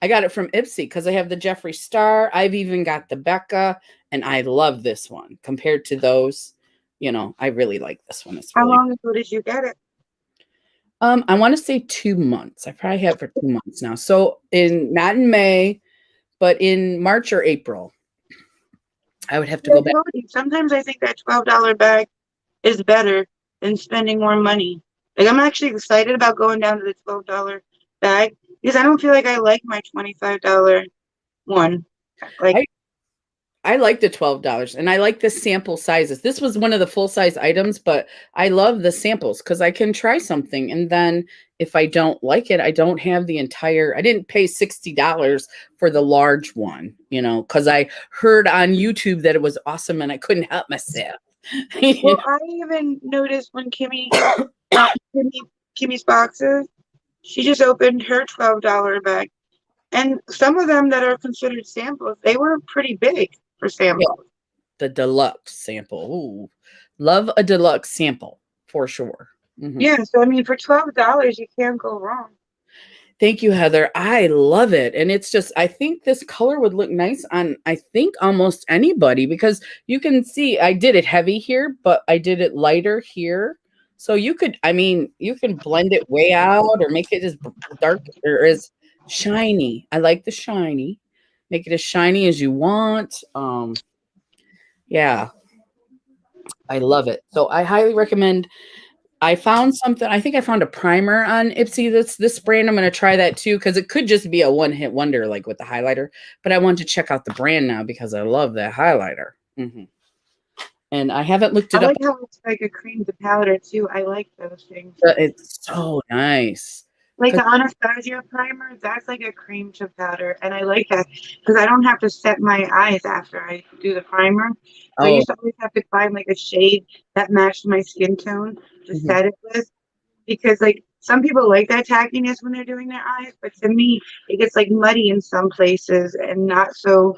I got it from Ipsy because I have the Jeffree Star. I've even got the Becca, and I love this one compared to those. You know, I really like this one. It's How really. long ago did you get it? I want to say 2 months. I probably have it for 2 months now. So not in May, but in March or April. I would have to go back. Sometimes I think that $12 bag is better than spending more money. Like I'm actually excited about going down to the $12 bag because I don't feel like I like my $25 one. Like I like the $12 and I like the sample sizes. This was one of the full size items, but I love the samples because I can try something. And then if I don't like it, I don't have the entire, I didn't pay $60 for the large one, you know, because I heard on YouTube that it was awesome and I couldn't help myself. well, I even noticed when Kimmy's boxes, she just opened her $12 bag. And some of them that are considered samples, they were pretty big for Yeah, samples. the deluxe sample. Ooh, love a deluxe sample for sure. Mhm. Yeah, so I mean, for $12, you can't go wrong. Thank you, Heather. I love it. And it's just, I think this color would look nice on, I think, almost anybody because you can see I did it heavy here, but I did it lighter here. So you could, I mean, you can blend it way out or make it as dark or as shiny. I like the shiny. Make it as shiny as you want. Yeah, I love it. So I highly recommend. I found something. I think I found a primer on Ipsy that's this brand. I'm going to try that too because it could just be a one-hit wonder like with the highlighter. But I want to check out the brand now because I love that highlighter. And I haven't looked I it up. like how it's like a cream to powder too. I like those things. But it's so nice. Like the Anastasia primer, that's like a cream to powder. And I like that because I don't have to set my eyes after I do the primer. So I Oh, used to always have to find like a shade that matched my skin tone to set it with. Because like some people like that tackiness when they're doing their eyes, but to me, it gets like muddy in some places and not so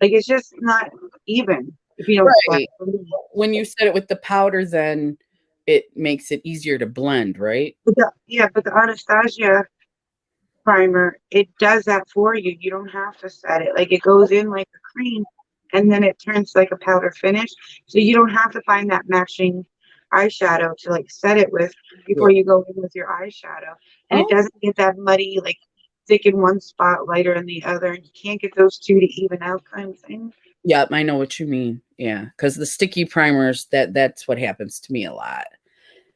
like it's just not even if you don't set right. it. When you set it with the powder, then it makes it easier to blend, right? But the Anastasia primer, it does that for you. You don't have to set it. Like it goes in like a cream and then it turns like a powder finish. So you don't have to find that matching eyeshadow to like set it with Yeah. before you go in with your eyeshadow. And it Oh, doesn't get that muddy, like thick in one spot, lighter in the other. And you can't get those two to even out kind of thing. yeah, I know what you mean. Yeah, because the sticky primers, that's what happens to me a lot.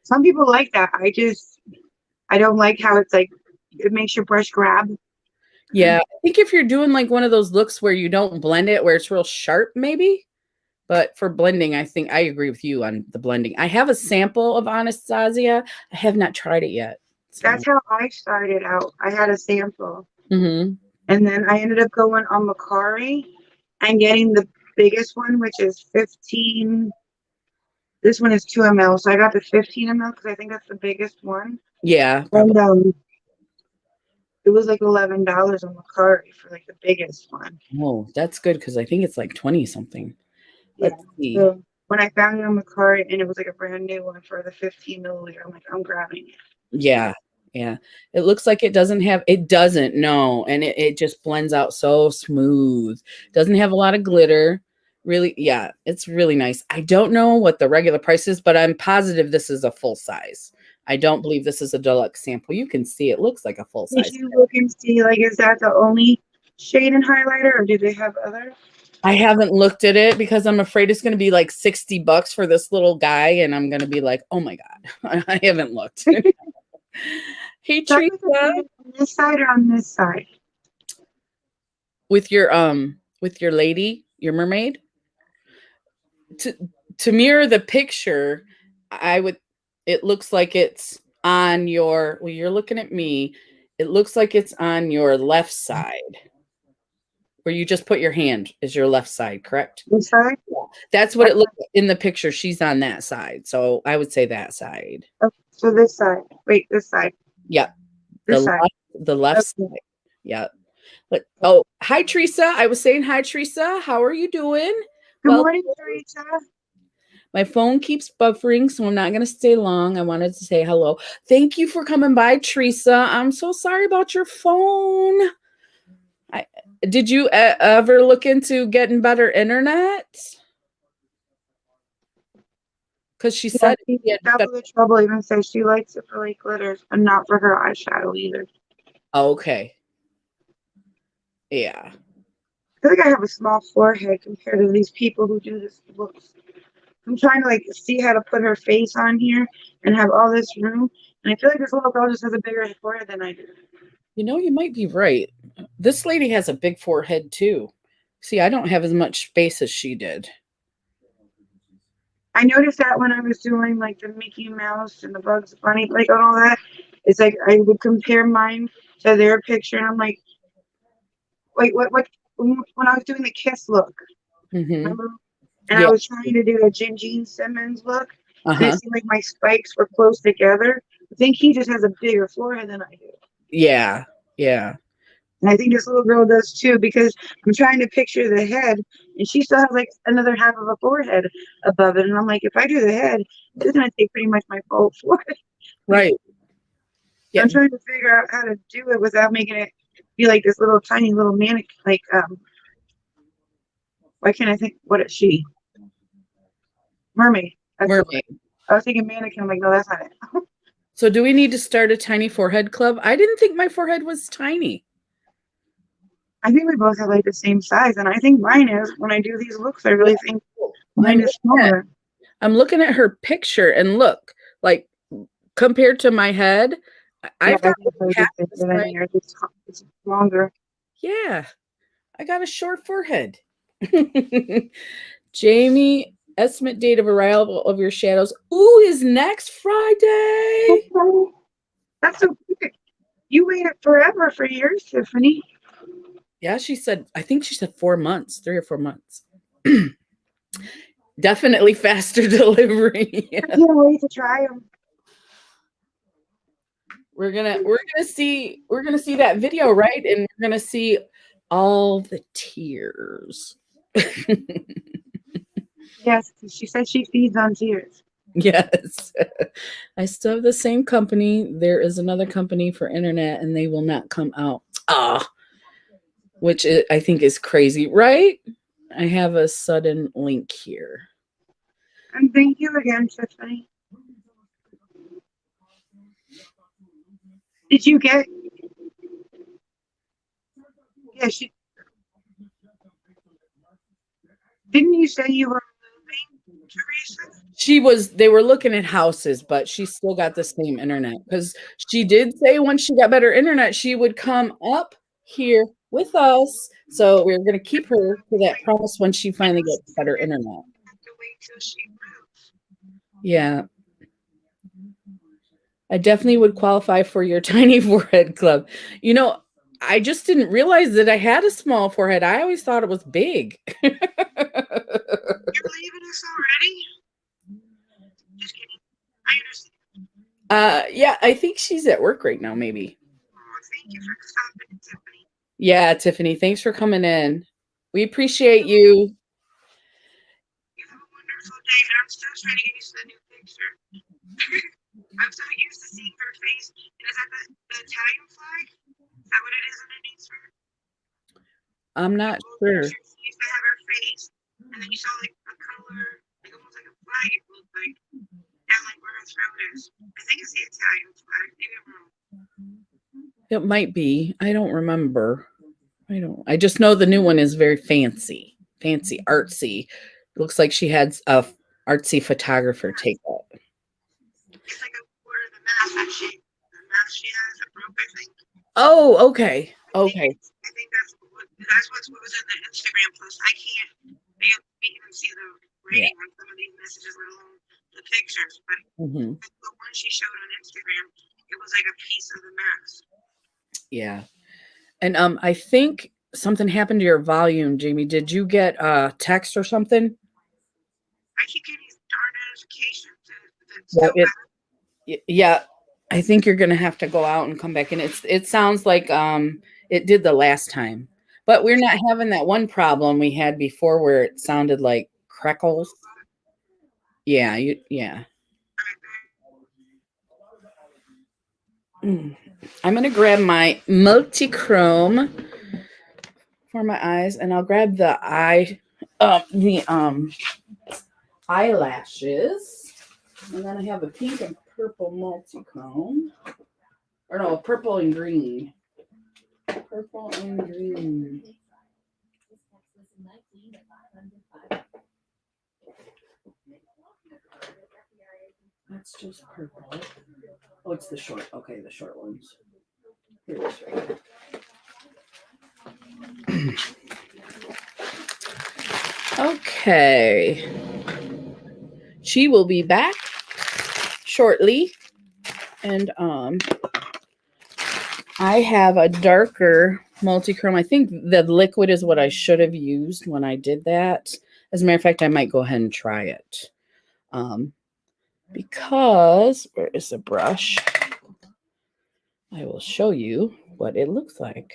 Some people like that. I don't like how it's like it makes your brush grab. Yeah, I think if you're doing like one of those looks where you don't blend it, where it's real sharp, maybe. But for blending, I think I agree with you on the blending. I have a sample of Anastasia. I have not tried it yet. So. That's how I started out. I had a sample. Mm-hmm. And then I ended up going on Macari I'm getting the biggest one, which is 15. This one is 2 ml, so I got the 15 ml because I think that's the biggest one. Yeah, And probably. it was like $11 on Mercari for like the biggest one. Oh, that's good because I think it's like 20 something. Yeah. Let's see. So when I found it on Mercari and it was like a brand new one for the 15 milliliter, I'm like, I'm grabbing it. Yeah. Yeah. It looks like it doesn't, no. And it just blends out so smooth. Doesn't have a lot of glitter. Really, yeah, it's really nice. I don't know what the regular price is, but I'm positive this is a full size. I don't believe this is a deluxe sample. You can see it looks like a full Did size. you look and see, like, is that the only shade and highlighter or do they have others? I haven't looked at it because I'm afraid it's going to be like $60 for this little guy. And I'm going to be like, oh my God, I haven't looked. Hey, Check with Teresa, on this side or on this side? with your lady, your mermaid, to mirror the picture, it looks like it's on your, well, you're looking at me. It looks like it's on your left side where you just put your hand is your left side, correct? This side? That's what it looks like in the picture. She's on that side. So I would say that side. Okay, so this side. Wait, this side. Yeah. This side. The left Okay. side. Yeah. But oh, hi Teresa. I was saying hi Teresa. How are you doing? Good Well, morning, Teresa. my phone keeps buffering, so I'm not going to stay long. I wanted to say hello. Thank you for coming by, Teresa. I'm so sorry about your phone. Did you ever look into getting better internet? Because she Yeah, said she she had double the trouble. Even says she likes it for like glitters and not for her eyeshadow either. okay. Yeah. I feel like I have a small forehead compared to these people who do this looks. I'm trying to like see how to put her face on here and have all this room. And I feel like this little girl just has a bigger forehead than I do. You know, you might be right. This lady has a big forehead too. See, I don't have as much space as she did. I noticed that when I was doing like the Mickey Mouse and the Bugs Bunny, like and all that, it's like I would compare mine to their picture, and I'm like, wait, what? When I was doing the Kiss look, Mm-hmm. remember? And I Yeah. was trying to do a Gene Simmons look, and it Uh-huh. seemed like my spikes were close together. I think he just has a bigger forehead than I do. Yeah. Yeah. And I think this little girl does too, because I'm trying to picture the head, and she still has like another half of a forehead above it. And I'm like, if I do the head, it's gonna take pretty much my whole forehead. Like, Right. Yeah. I'm trying to figure out how to do it without making it be like this little tiny little mannequin. Like, why can't I think? What is she? Mermaid. That's the word. Mermaid. I was thinking mannequin. I'm like, no, that's not it. So do we need to start a tiny forehead club? I didn't think my forehead was tiny. I think we both have like the same size, and I think mine is. When I do these looks, I really think I'm mine is smaller. I'm looking at her picture and look, like compared to my head, Yeah, I've I got think hers half is bigger the than size. yours. It's longer. Yeah, I got a short forehead. Jamie, estimate date of arrival of your shadows. Ooh, is next Friday. Okay. That's so weird. You waited forever for yours, Tiffany. Yeah, she said, I think she said 4 months, 3 or 4 months. Definitely faster delivery. I can't wait to try them. We're gonna see that video, right? And we're gonna see all the tears. Yes, she said she feeds on tears. Yes. I still have the same company. There is another company for internet and they will not come out. Ah, which I think is crazy, right? I have a sudden link here. And thank you again, Tiffany. Did you get? Yeah, she didn't. You say you were moving, Teresa? They were looking at houses, but she still got the same internet because she did say once she got better internet, she would come up here with us. So we're going to keep her to that promise when she finally gets better internet. Have to wait till she moves. Yeah. I definitely would qualify for your tiny forehead club. You know, I just didn't realize that I had a small forehead. I always thought it was big. You're leaving us already? Just kidding. I understand. Yeah, I think she's at work right now, maybe. Oh, thank you for stopping, Tiffany. Yeah, Tiffany, thanks for coming in. We appreciate you. You have a wonderful day, and I'm still trying to get used to the new picture. I'm so used to seeing her face. And is that the Italian flag? Is that what it is underneath her? I'm not sure. She used to have her face, and then you saw like a color, like almost like a flag. It looked like down like where her throat is. I think it's the Italian flag. Maybe I'm wrong. It might be. I don't remember. I just know the new one is very fancy, artsy. Looks like she had a artsy photographer take it. It's like where the mask she has that broke, I think. Oh, okay. Okay. I think that's what was in the Instagram post. I can't even see the writing on some of these messages, let alone the pictures. But the one she showed on Instagram, it was like a piece of the mask. Yeah. And I think something happened to your volume, Jamie. Did you get a text or something? I keep getting these darn notifications. Yeah, I think you're gonna have to go out and come back in. It sounds like it did the last time, but we're not having that one problem we had before where it sounded like crackles. Yeah, yeah. I'm gonna grab my multi-chrome for my eyes, and I'll grab the eyelashes, and then I have a pink and purple multi-chrome, or no, purple and green. Purple and green. That's just purple. Oh, it's the short. Okay, the short ones. Here it is right here. Okay. She will be back shortly. And I have a darker multi-chrome. I think the liquid is what I should have used when I did that. As a matter of fact, I might go ahead and try it. Because, where is the brush? I will show you what it looks like.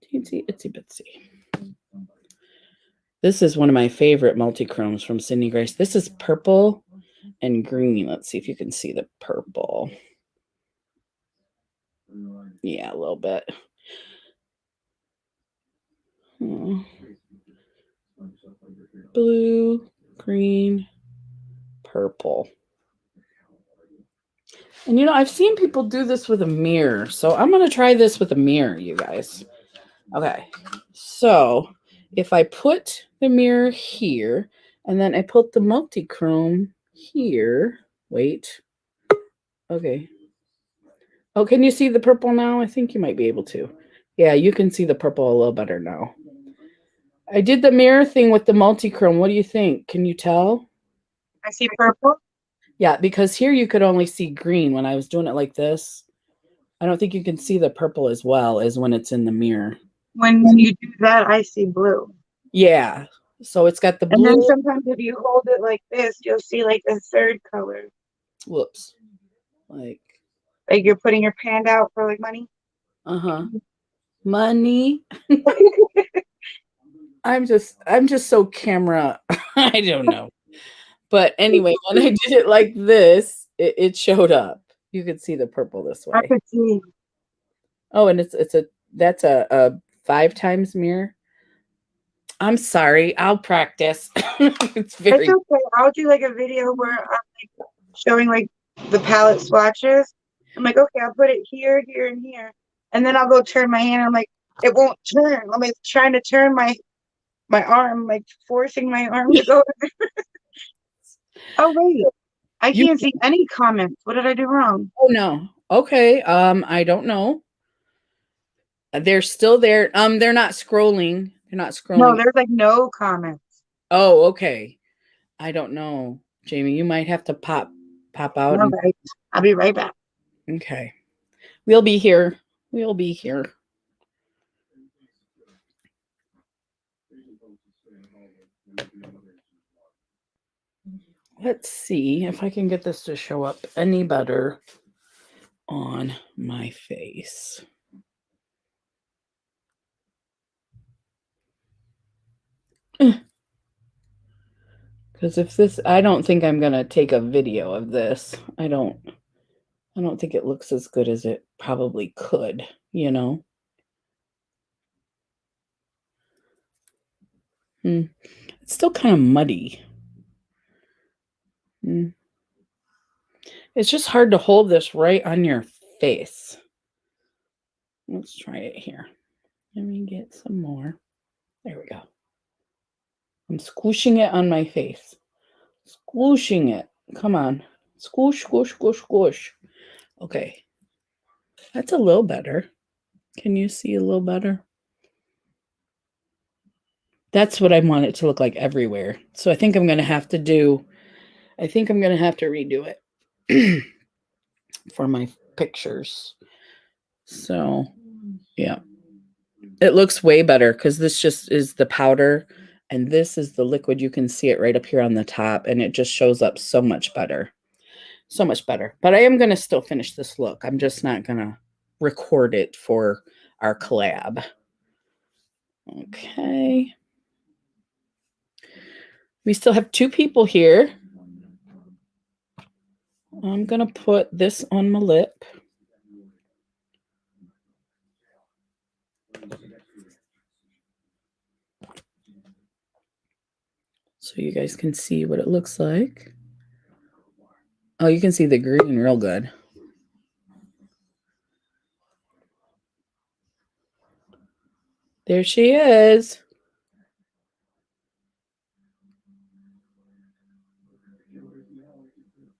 Teensy, itsy bitsy. This is one of my favorite multi-chromes from Sydney Grace. This is purple and green. Let's see if you can see the purple. Yeah, a little bit. Blue, green, purple. And I've seen people do this with a mirror. So I'm going to try this with a mirror, you guys. Okay. So if I put the mirror here and then I put the multi-chrome here. Wait. Okay. Oh, can you see the purple now? I think you might be able to. Yeah, you can see the purple a little better now. I did the mirror thing with the multi-chrome. What do you think? Can you tell? I see purple. Yeah, because here you could only see green when I was doing it like this. I don't think you can see the purple as well as when it's in the mirror. When you do that, I see blue. Yeah. So it's got the blue. And then sometimes if you hold it like this, you'll see like a third color. Whoops. Like you're putting your hand out for like money. Money. I'm just so camera. I don't know. But anyway, when I did it like this, it showed up. You could see the purple this way. I could see. Oh, and that's a 5 times mirror. I'm sorry. I'll practice. It's okay. I'll do like a video where I'm like showing like the palette swatches. I'm like, okay, I'll put it here, here, and here. And then I'll go turn my hand. I'm like, it won't turn. I'm like trying to turn my arm, like forcing my arm to go. Oh, wait. I can't see any comments. What did I do wrong? Oh, no. Okay. I don't know. They're still there. They're not scrolling. They're not scrolling. No, there's like no comments. Oh, okay. I don't know. Jamie, you might have to pop out. All right. I'll be right back. Okay. We'll be here We'll be here. Let's see if I can get this to show up any better on my face. Because if this, I don't think I'm going to take a video of this. I don't think it looks as good as it probably could, you know? It's still kind of muddy. It's just hard to hold this right on your face. Let's try it here. Let me get some more. There we go. I'm squishing it on my face. Squooshing it. Come on. Squoosh, squoosh, squoosh, squoosh. Okay. That's a little better. Can you see a little better? That's what I want it to look like everywhere. So I think I'm going to have to redo it for my pictures. So, yeah. It looks way better because this just is the powder and this is the liquid. You can see it right up here on the top and it just shows up so much better. So much better. But I am going to still finish this look. I'm just not going to record it for our collab. Okay. We still have 2 people here. I'm going to put this on my lip. So you guys can see what it looks like. Oh, you can see the green real good. There she is.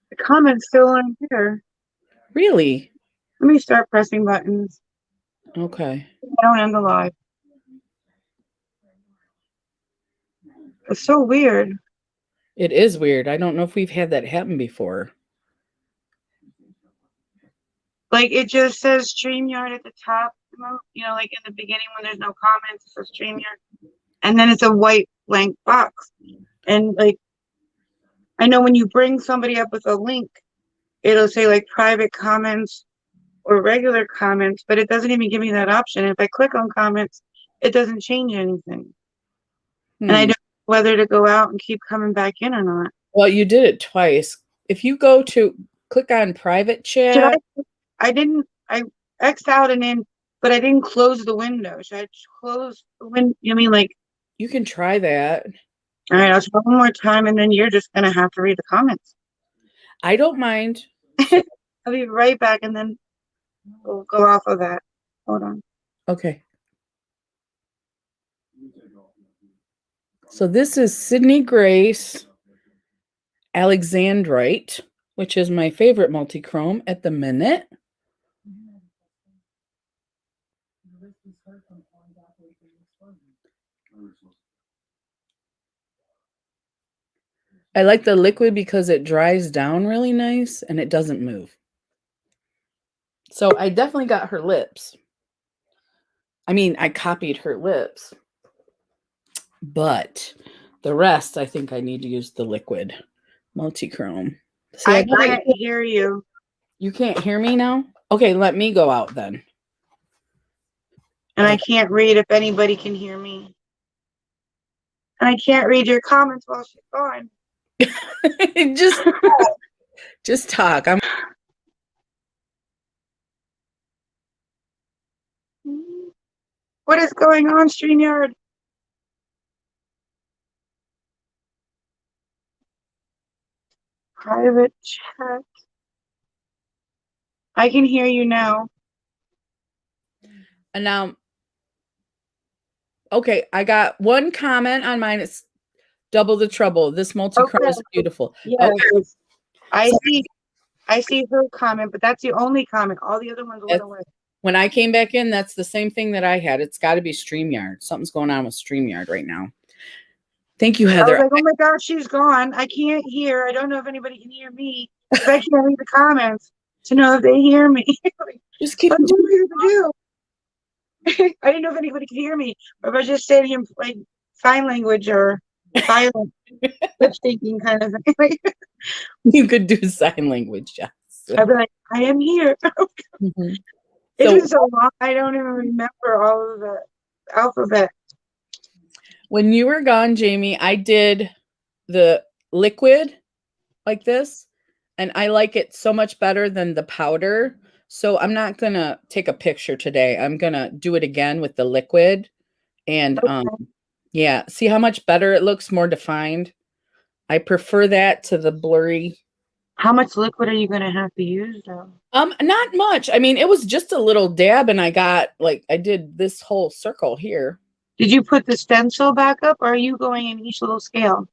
The comments still aren't here. Really? Let me start pressing buttons. Okay. I don't end the live. It's so weird. It is weird. I don't know if we've had that happen before. Like it just says StreamYard at the top, you know, like in the beginning when there's no comments, it says StreamYard. And then it's a white blank box. And like, I know when you bring somebody up with a link, it'll say like private comments or regular comments, but it doesn't even give me that option. If I click on comments, it doesn't change anything. And I don't know whether to go out and keep coming back in or not. Well, you did it twice. If you go to click on private chat. I X'd out and in, but I didn't close the window. Should I close the window? You mean like? You can try that. All right, I'll try one more time and then you're just going to have to read the comments. I don't mind. I'll be right back and then we'll go off of that. Hold on. Okay. So this is Sydney Grace Alexandrite, which is my favorite multi-chrome at the minute. I like the liquid because it dries down really nice and it doesn't move. So I definitely got her lips. I mean, I copied her lips. But the rest, I think I need to use the liquid multi-chrome. See, I can't hear you. You can't hear me now? Okay, let me go out then. And I can't read if anybody can hear me. And I can't read your comments while she's gone. Just talk. What is going on, StreamYard? Private chat. I can hear you now. And now, okay, I got one comment on mine. It's double the trouble. This multi-chrome is beautiful. Yes. Okay. I see her comment, but that's the only comment. All the other ones went away. When I came back in, that's the same thing that I had. It's got to be StreamYard. Something's going on with StreamYard right now. Thank you, Heather. I was like, oh my God, she's gone. I can't hear. I don't know if anybody can hear me. I can't read the comments to know if they hear me. Just keep what do you do? I didn't know if anybody could hear me, or if I was just saying him like sign language or silent lip syncing kind of thing. Like, You could do sign language, yes. I'd be like, I am here. Mhm. It's So been so long, I don't even remember all of the alphabet. when you were gone, Jamie, I did the liquid like this, and I like it so much better than the powder. So I'm not gonna take a picture today. I'm gonna do it again with the liquid, and yeah, see how much better it looks, more defined. I prefer that to the blurry. How much liquid are you gonna have to use though? Not much. I mean, it was just a little dab, and I got like I did this whole circle here. Did you put the stencil back up, or are you going in each little scale?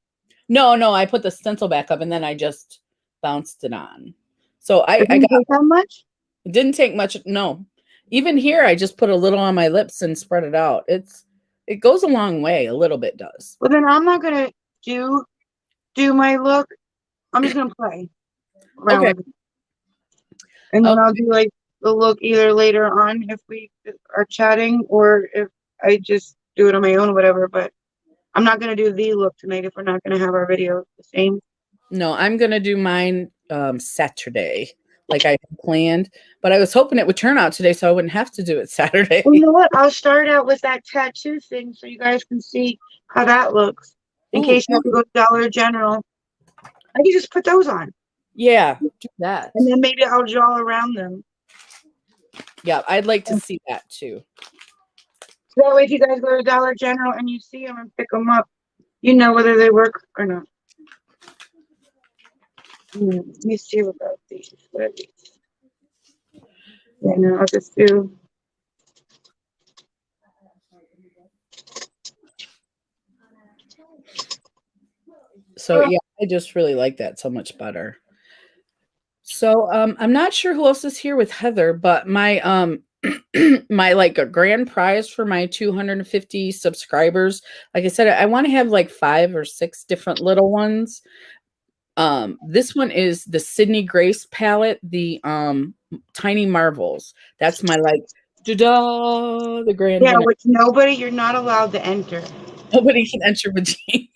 No, I put the stencil back up and then I just bounced it on. So It I didn't got take that much? it didn't take much. No, even here I just put a little on my lips and spread it out. It goes a long way. A little bit does. Well, then I'm not gonna do my look. I'm just gonna play around Okay. with it. And then I'll do like the look either later on if we are chatting, or if I just do it on my own or whatever. But I'm not gonna do the look tonight if we're not gonna have our video the same. No, I'm gonna do mine Saturday, like I had planned. But I was hoping it would turn out today, so I wouldn't have to do it Saturday. Well, you know what? I'll start out with that tattoo thing so you guys can see how that looks. In Ooh, case you have to go to Dollar General, I can just put those on, yeah, do that. and then maybe I'll draw around them. Yeah, I'd like to see that too. So that way, if you guys go to Dollar General and you see them and pick them up, you know whether they work or not. Let me see about these. What are these? Yeah, no, I'll just do. So yeah, I just really like that so much better. So I'm not sure who else is here with Heather, but my my like a grand prize for my 250 subscribers. Like I said, I want to have like 5 or 6 different little ones. This one is the Sydney Grace palette, the Tiny Marvels. That's my like da the grand Yeah, winner. which nobody, you're not allowed to enter. Nobody can enter with Jamie.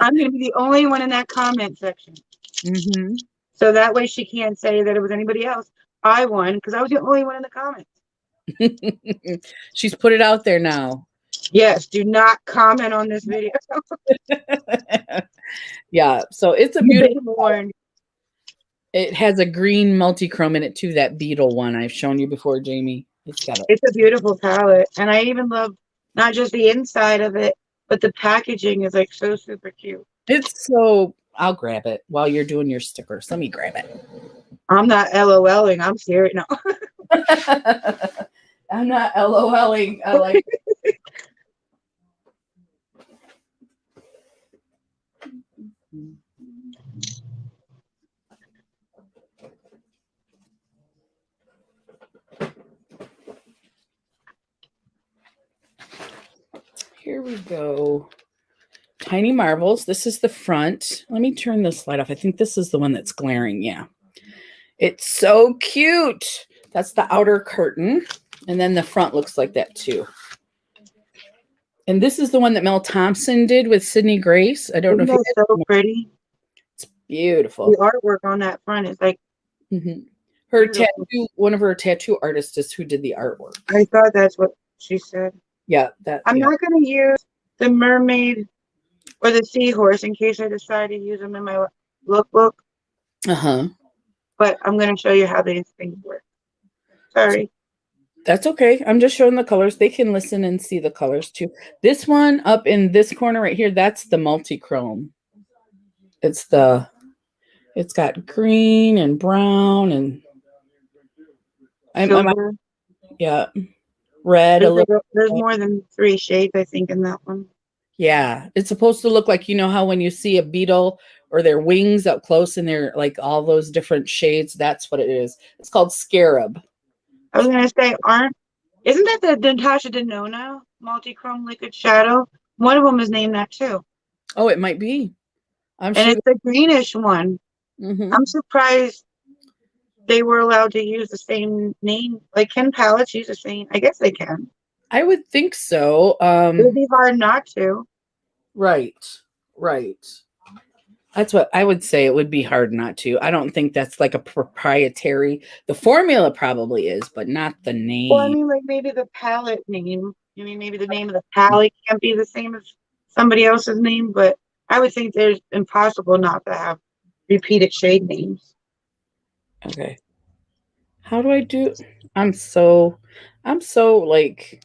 I'm going to be the only one in that comment section. Mm-hmm. So that way she can't say that it was anybody else. I won because I was the only one in the comments. She's put it out there now. Yes, do not comment on this video. Yeah, so it's a beautiful one. It has a green multi-chrome in it too, that beetle one I've shown you before, Jamie. It's a beautiful palette. And I even love not just the inside of it, but the packaging is like so super cute. It's so, I'll grab it while you're doing your stickers. Let me grab it. I'm not LOLing. I'm serious. No. I'm not LOLing. I like Here we go. Tiny Marvels. This is the front. Let me turn this light off. I think this is the one that's glaring. Yeah. It's so cute. That's the outer curtain. And then the front looks like that too. And this is the one that Mel Thompson did with Sydney Grace. I don't know if it's so pretty. It's beautiful. The artwork on that front is like her tattoo. One of her tattoo artists is who did the artwork. I thought that's what she said. Yeah, that. I'm not going to use the mermaid or the seahorse in case I decide to use them in my lookbook. But I'm going to show you how these things work. Sorry. That's okay. I'm just showing the colors. They can listen and see the colors too. This one up in this corner right here, that's the multi-chrome. It's got green and brown and yeah, red. There's more than 3 shades, I think, in that one. Yeah, it's supposed to look like, you know how when you see a beetle or their wings up close and they're like all those different shades, that's what it is. It's called Scarab. I was going to say, isn't that the Natasha Denona multi-chrome liquid shadow? One of them is named that too. Oh, it might be. And it's the greenish one. I'm surprised they were allowed to use the same name. Like, can palettes use the same? I guess they can. I would think so. It would be hard not to. Right. That's what I would say. It would be hard not to. I don't think that's like a proprietary. The formula probably is, but not the Well, I name. mean, like maybe the palette name. I mean, maybe the name of the palette can't be the same as somebody else's name, but I would think there's impossible not to have repeated shade names. Okay. How do I do? I'm so like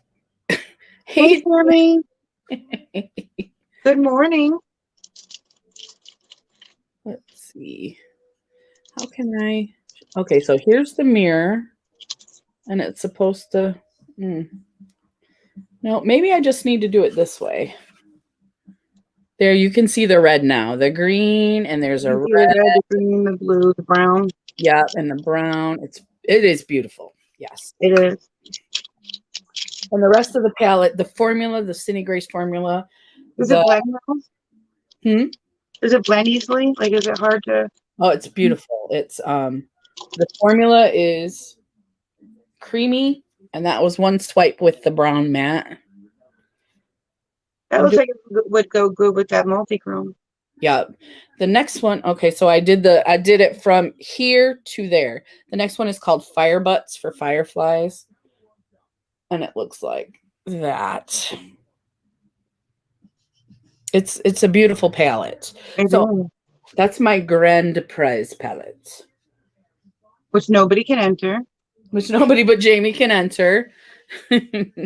Hey, hate. Sammy. Good morning. Let's see. How can I? Okay, so here's the mirror, and it's supposed to. No, maybe I just need to do it this way. There, you can see the red now, the green, and there's a You red. see the red, the green, the blue, the brown. Yeah, and the brown. It is beautiful. Yes. It is. And the rest of the palette, the formula, the Cine Grace formula. Does it blend well? Hmm? Does it blend easily? Like, is it hard to? Oh, it's beautiful. It's the formula is creamy, and that was one swipe with the brown matte. That looks like it would go good with that multi-chrome. Yeah. The next one, okay, so I did it from here to there. The next one is called Fire Butts for Fireflies. And it looks like that. It's a beautiful palette. So that's my Grand Prize palette. Which nobody can enter. Which nobody but Jamie can enter. Truth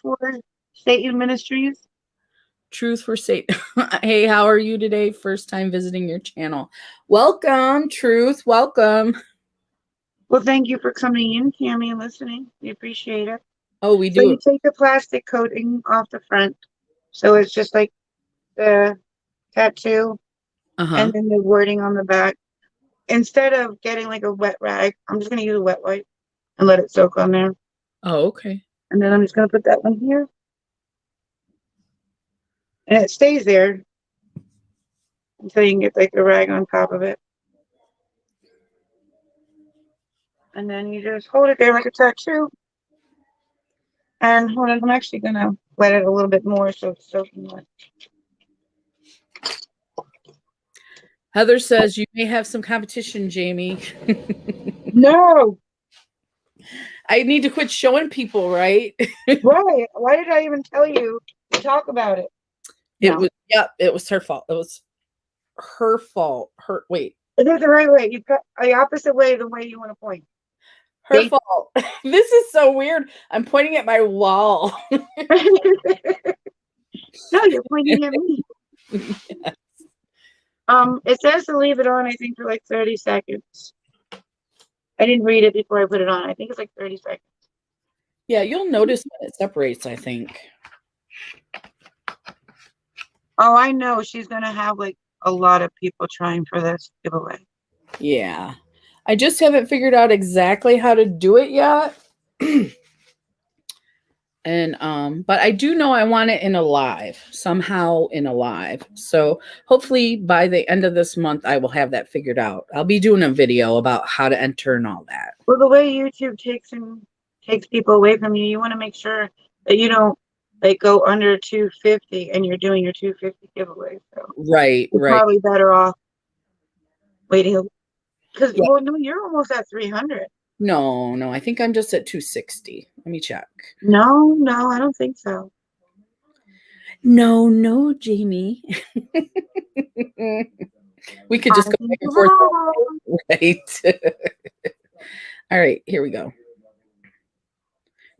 for Satan Ministries. Truth for Satan. Hey, how are you today? First time visiting your channel. Welcome, Truth. Welcome. Well, thank you for coming in, Tammy, and listening. We appreciate it. Oh, we do. So you take the plastic coating off the front. So it's just like the tattoo and then the wording on the back. Instead of getting like a wet rag, I'm just going to use a wet wipe and let it soak on there. Oh, okay. And then I'm just going to put that one here. And it stays there until you can get like the rag on top of it. And then you just hold it there like a tattoo. And hold on, I'm actually going to wet it a little bit more so it's soaking wet. Heather says you may have some competition, Jamie. No. I need to quit showing people, right? Right. Why did I even tell you to talk about it? It was her fault. It was her fault. Wait. Is it the right way? You cut the opposite way, the way you want to point. Her fault. This is so weird. I'm pointing at my wall. No, you're pointing at me. Yes. It says to leave it on, I think, for like 30 seconds. I didn't read it before I put it on. I think it's like 30 seconds. Yeah, you'll notice when it separates, I think. Oh, I know. She's going to have like a lot of people trying for this giveaway. Yeah. I just haven't figured out exactly how to do it yet. And but I do know I want it in a live, somehow in a live. So hopefully by the end of this month I will have that figured out. I'll be doing a video about how to enter and all that. Well, the way YouTube takes people away from you, you want to make sure that you don't like go under 250 and you're doing your 250 giveaway. So right. Probably better off waiting because well, no, you're almost at 300. No, I think I'm just at 260. Let me check. No, I don't think so. No, Jamie. We could just go back and forth. Right. All right, here we go.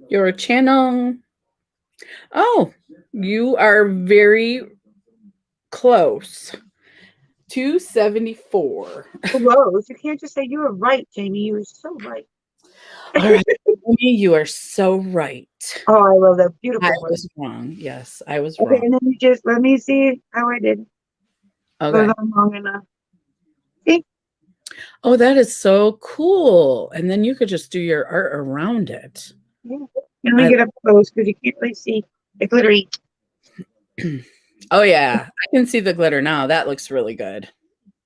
Your channel. Oh, you are very close. 274. Close. You can't just say you were right, Jamie. You were so right. All right, Jamie, you are so right. Oh, I love that. Beautiful. I was wrong. Yes, I was wrong. And then you just let me see how I did. Okay. Long enough. See? Oh, that is so cool. And then you could just do your art around it. Yeah. Let me get up close because you can't really see the glittery. Oh, yeah. I can see the glitter now. That looks really good.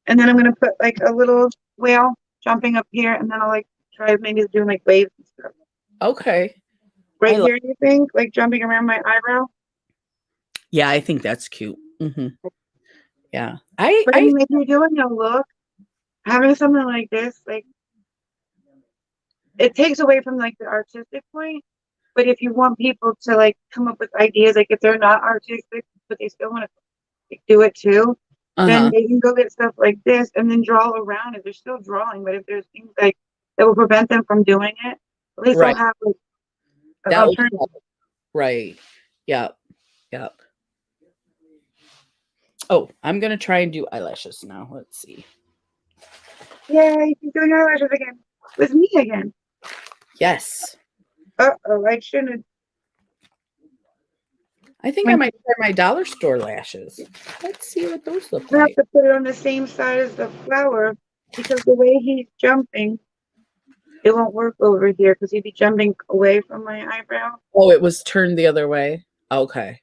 And then I'm going to put like a little whale jumping up here, and then I'll like try maybe doing like waves and stuff. Okay. Right I like. here, you think? Like jumping around my eyebrow? Yeah, I think that's cute. Yeah. But I I mean, if you're doing a look, having something like this, like it takes away from like the artistic point. But if you want people to like come up with ideas, like if they're not artistic, but they still want to like, do it too, then uh-huh. they can go get stuff like this and then draw around it. They're still drawing, but if there's things like that will prevent them from doing it, at least they'll Right. have like an That would alternative. help. Right. Yep. Yep. Oh, I'm gonna try and do eyelashes now. Let's see. Yay, she's doing eyelashes again. With me again. Yes. Uh-oh, I shouldn't have. I think I My, might try my dollar store lashes. Let's see what those look I have like. to put it on the same side as the flower because the way he's jumping, it won't work over here because he'd be jumping away from my eyebrow. Oh, it was turned the other way. Okay.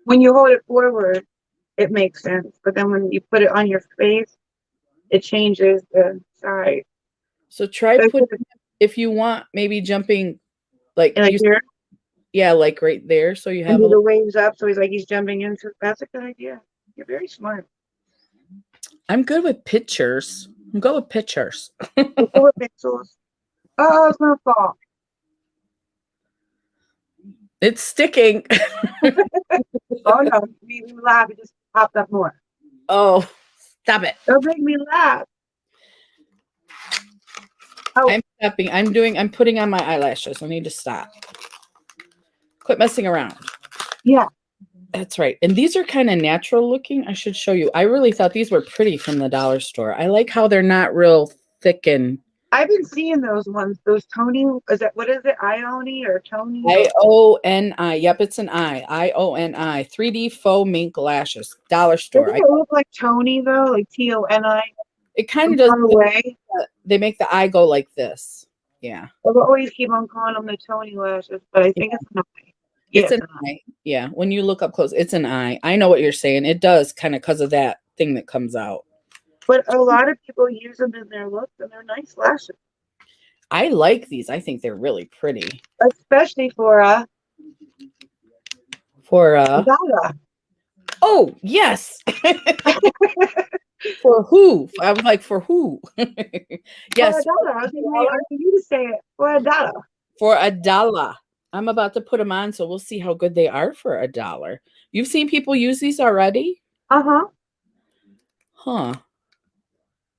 When you hold it forward, it makes sense. But then when you put it on your face, it changes the side. So try So put if you want maybe jumping like like you here yeah, like right there. So you and have do a the waves up. So he's like he's jumping into. That's a good idea. You're very smart. I'm good with pictures. I'm good with pictures. Look at what pixels. Oh, it's gonna fall. It's sticking. Oh no, we laugh. It just popped up more. Oh, stop it. Don't make me laugh. Oh, I'm stopping. I'm putting on my eyelashes. I need to stop. Quit messing around. yeah. That's right. And these are kind of natural looking. I should show you. I really thought these were pretty from the dollar store. I like how they're not real thick and I've been seeing those ones. Those Tony. Is that what is it? Ioni or Tony? IONI. Yep, it's an I. IONI. 3D faux mink lashes. Dollar store. Doesn't it look like Tony though? Like Toni It kind from of does. far away. They make the eye go like this. Yeah. I'll always keep on calling them the Tony lashes, but I think Yeah. it's an eye. It's Yes. an eye. Yeah. When you look up close, it's an eye. I know what you're saying. It does kind of because of that thing that comes out. But a lot of people use them in their looks, and they're nice lashes, I like these. I think they're really pretty. especially for For Dada. oh yes. For who? I was like, for who? Yes, For a Dada. I was thinking, wait, I need you to say it. For a Dada. for $1. I'm about to put them on, so we'll see how good they are for $1. You've seen people use these already? Uh-huh. Huh.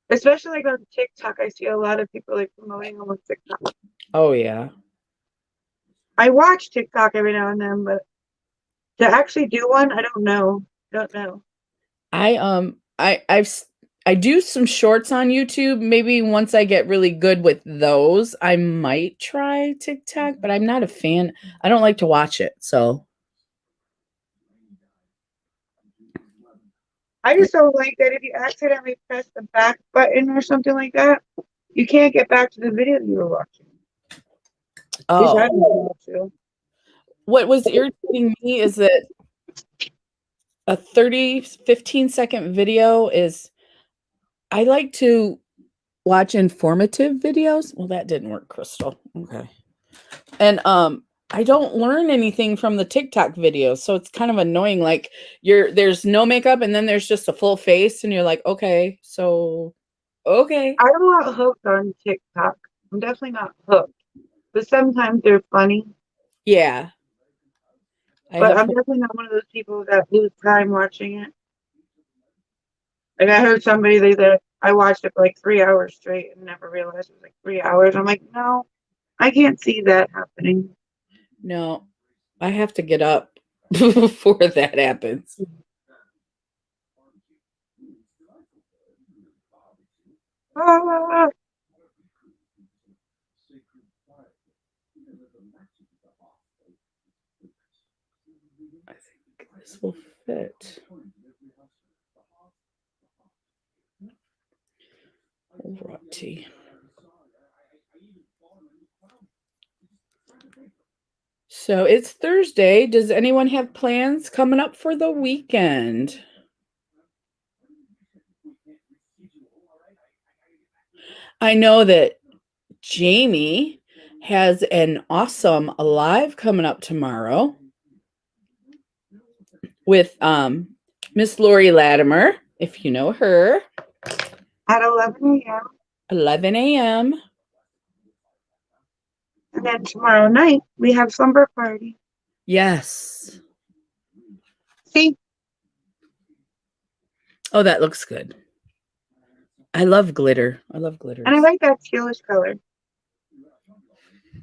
Especially like on TikTok. I see a lot of people like promoting them on TikTok. Oh yeah. I watch TikTok every now and then, but to actually do one, I don't know. Don't know. I do some shorts on YouTube. Maybe once I get really good with those, I might try TikTok, but I'm not a fan. I don't like to watch it. So I just don't like that if you accidentally press the back button or something like that, you can't get back to the video you were watching. At least I oh, don't know to. what was irritating me is that a 15-second video is I like to watch informative videos. Well, that didn't work, Crystal. Okay. And I don't learn anything from the TikTok videos. So it's kind of annoying. Like there's no makeup and then there's just a full face and you're like, okay, so okay. I'm not hooked on TikTok. I'm definitely not hooked. But sometimes they're funny. Yeah. I But have I'm definitely not one of those people that lose time watching it. Like I heard somebody they said I watched it for like 3 hours straight and never realized it was like 3 hours. I'm like, no, I can't see that happening. no, I have to get up before that happens. Ah, I think this will fit. Roti. So it's Thursday. Does anyone have plans coming up for the weekend? I know that Jamie has an awesome live coming up tomorrow with Miss Lori Latimer, if you know her, at 11 a.m. 11 a.m. And then tomorrow night, we have slumber party. Yes. See? Oh, that looks good. I love glitter. I love glitters. And I like that tealish color.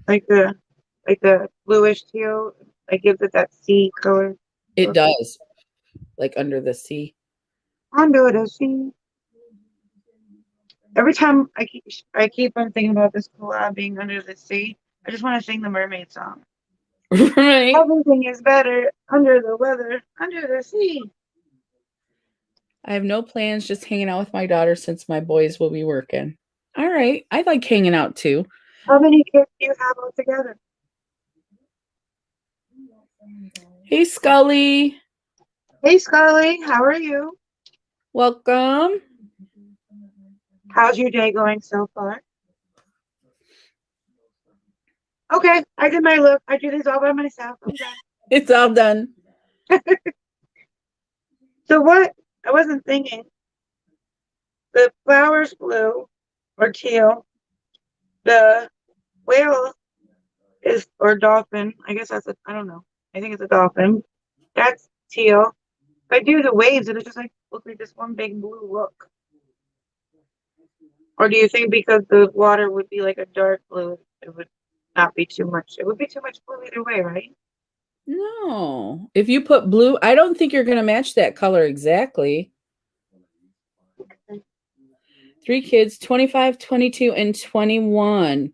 Like the bluish teal. It gives it that sea color. It does. Like under the sea. Under the sea. Every time I keep on thinking about this collab being under the sea, I just want to sing the mermaid song. Right. Everything is better under the weather, under the sea. I have no plans, just hanging out with my daughter since my boys will be working. All right. I like hanging out too. How many kids do you have altogether? Hey, Scully. Hey, Scully, how are you? Welcome. How's your day going so far? Okay, I did my look. I do this all by myself. I'm done. It's all done. So what? I wasn't thinking. The flowers blue or teal. The whale is or dolphin. I guess that's I don't know. I think it's a dolphin. That's teal. If I do the waves, it'll just like look like this one big blue look. Or do you think because the water would be like a dark blue, it would not be too much? It would be too much blue either way, right? No. If you put blue, I don't think you're going to match that color exactly. 3 kids, 25, 22, and 21.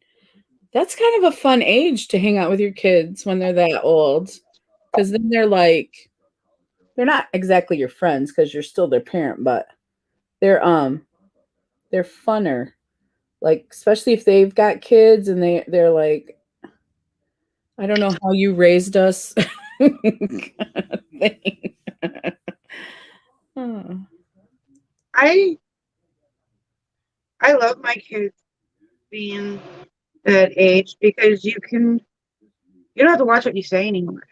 That's kind of a fun age to hang out with your kids when they're that old. Because then they're not exactly your friends because you're still their parent, but they're funner. Like, especially if they've got kids and they're like, I don't know how you raised us. Oh. I love my kids being that age because you don't have to watch what you say anymore.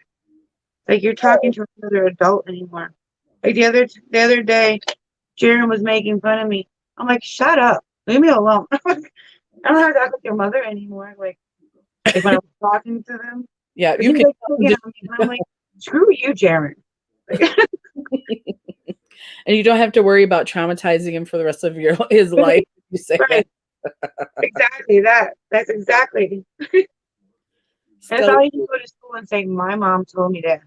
Like you're talking to another adult anymore. Like the other day, Jaron was making fun of me. I'm like, shut up, leave me alone. I don't have to talk with your mother anymore. Like when I was talking to them, Yeah, but you he's can. like picking on me, and I'm like, screw you, Jaron. And you don't have to worry about traumatizing him for the rest of his life. You say Right. Exactly that. That's exactly. And it's all you can go to school and say, my mom told me to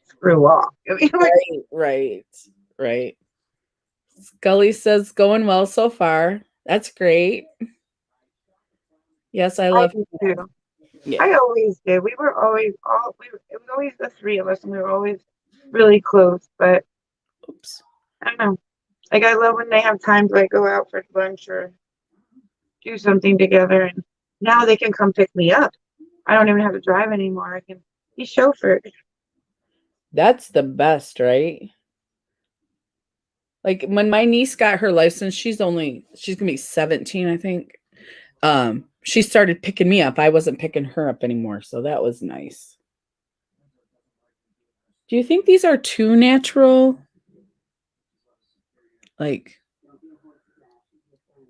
screw off. Right. Scully says going well so far. That's great. Yes, I love you too. Yeah. I always did. We were always it was always the three of us, and we were always really close. But Oops. I don't know. Like I love when they have time to like go out for lunch or do something together, and now they can come pick me up. I don't even have to drive anymore. I can be chauffeured. That's the best, right? Like when my niece got her license, she's gonna be 17, I think. She started picking me up. I wasn't picking her up anymore, so that was nice. Do you think these are too natural? Like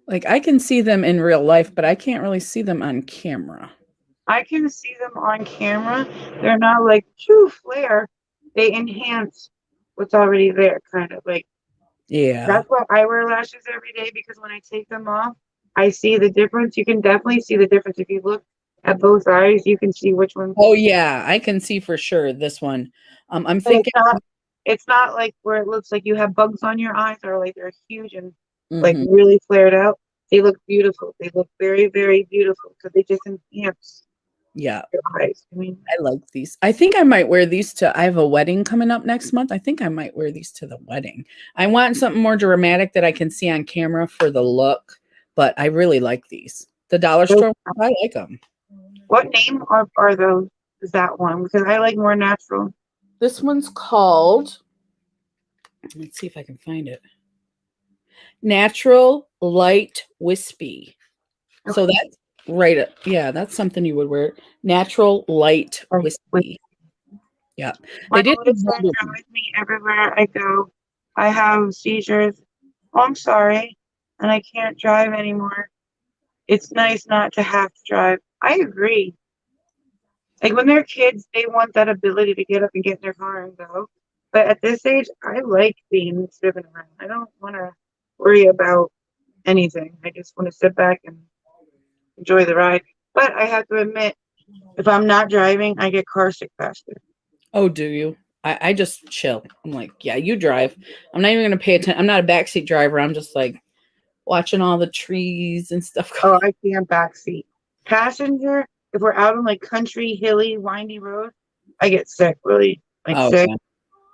I can see them in real life, but I can't really see them on camera. I can see them on camera. They're not like too flare. They enhance what's already there, kind of like. Yeah. That's why I wear lashes every day because when I take them off, I see the difference. You can definitely see the difference if you look at both eyes. You can see which one. Oh yeah, I can see for sure this one. I'm thinking it's not like where it looks like you have bugs on your eyes or like they're huge and like Mhm. really flared out. They look beautiful. They look very, very beautiful because they just enhance Yeah. your eyes. I mean, I like these. I think I might wear these I have a wedding coming up next month. I think I might wear these to the wedding. I want something more dramatic that I can see on camera for the look, but I really like these. The dollar store, I like them. what name are those? Is that one? Because I like more natural. This one's called, let's see if I can find it. Natural Light Wispy. So that's right. Yeah, that's something you would wear. Natural light Like with whiskey. Yeah. my They did have oldest son bubble tea. drives me everywhere I go. I have seizures. Oh, I'm sorry, and I can't drive anymore. It's nice not to have to drive. I agree. Like when they're kids, they want that ability to get up and get in their car and go. But at this age, I like being driven around. I don't want to worry about anything. I just want to sit back and enjoy the ride. But I have to admit, if I'm not driving, I get car sick faster. Oh, do you? I just chill. I'm like, yeah, you drive. I'm not even gonna pay attention. I'm not a backseat driver. I'm just like watching all the trees and stuff. Oh, I can't backseat. Passenger, if we're out on like country, hilly, windy road, I get sick, really like Oh sick. yeah,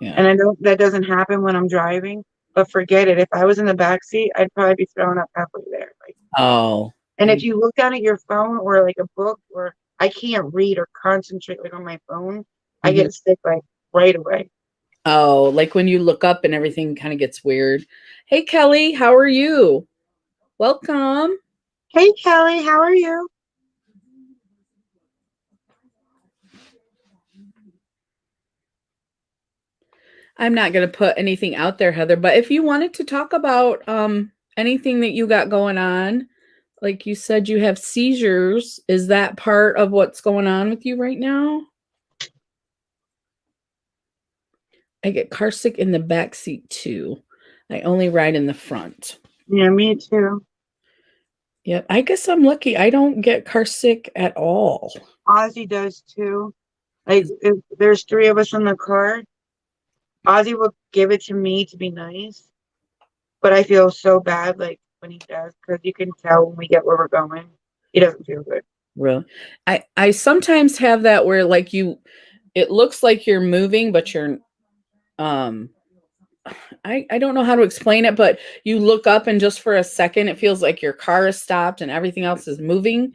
yeah. And I know that doesn't happen when I'm driving, but forget it. If I was in the back seat, I'd probably be thrown up halfway there. Like, Oh, and if you look down at your phone or like a book, or I can't read or concentrate like on my phone, I mhm. get sick like right away. Oh, like when you look up and everything kind of gets weird. Hey, Kelly, how are you? Welcome. Hey Kelly, how are you? I'm not going to put anything out there, Heather, but if you wanted to talk about anything that you got going on, like you said you have seizures, is that part of what's going on with you right now? I get car sick in the back seat too. I only ride in the front. Yeah, me too. Yep. I guess I'm lucky. I don't get car sick at all. Ozzy does too. Like if there's three of us in the car, Ozzy will give it to me to be nice, but I feel so bad like when he does because you can tell when we get where we're going, he doesn't feel good. Really. I sometimes have that where like it looks like you're moving, but you're um I don't know how to explain it, but you look up and just for a second it feels like your car is stopped and everything else is moving.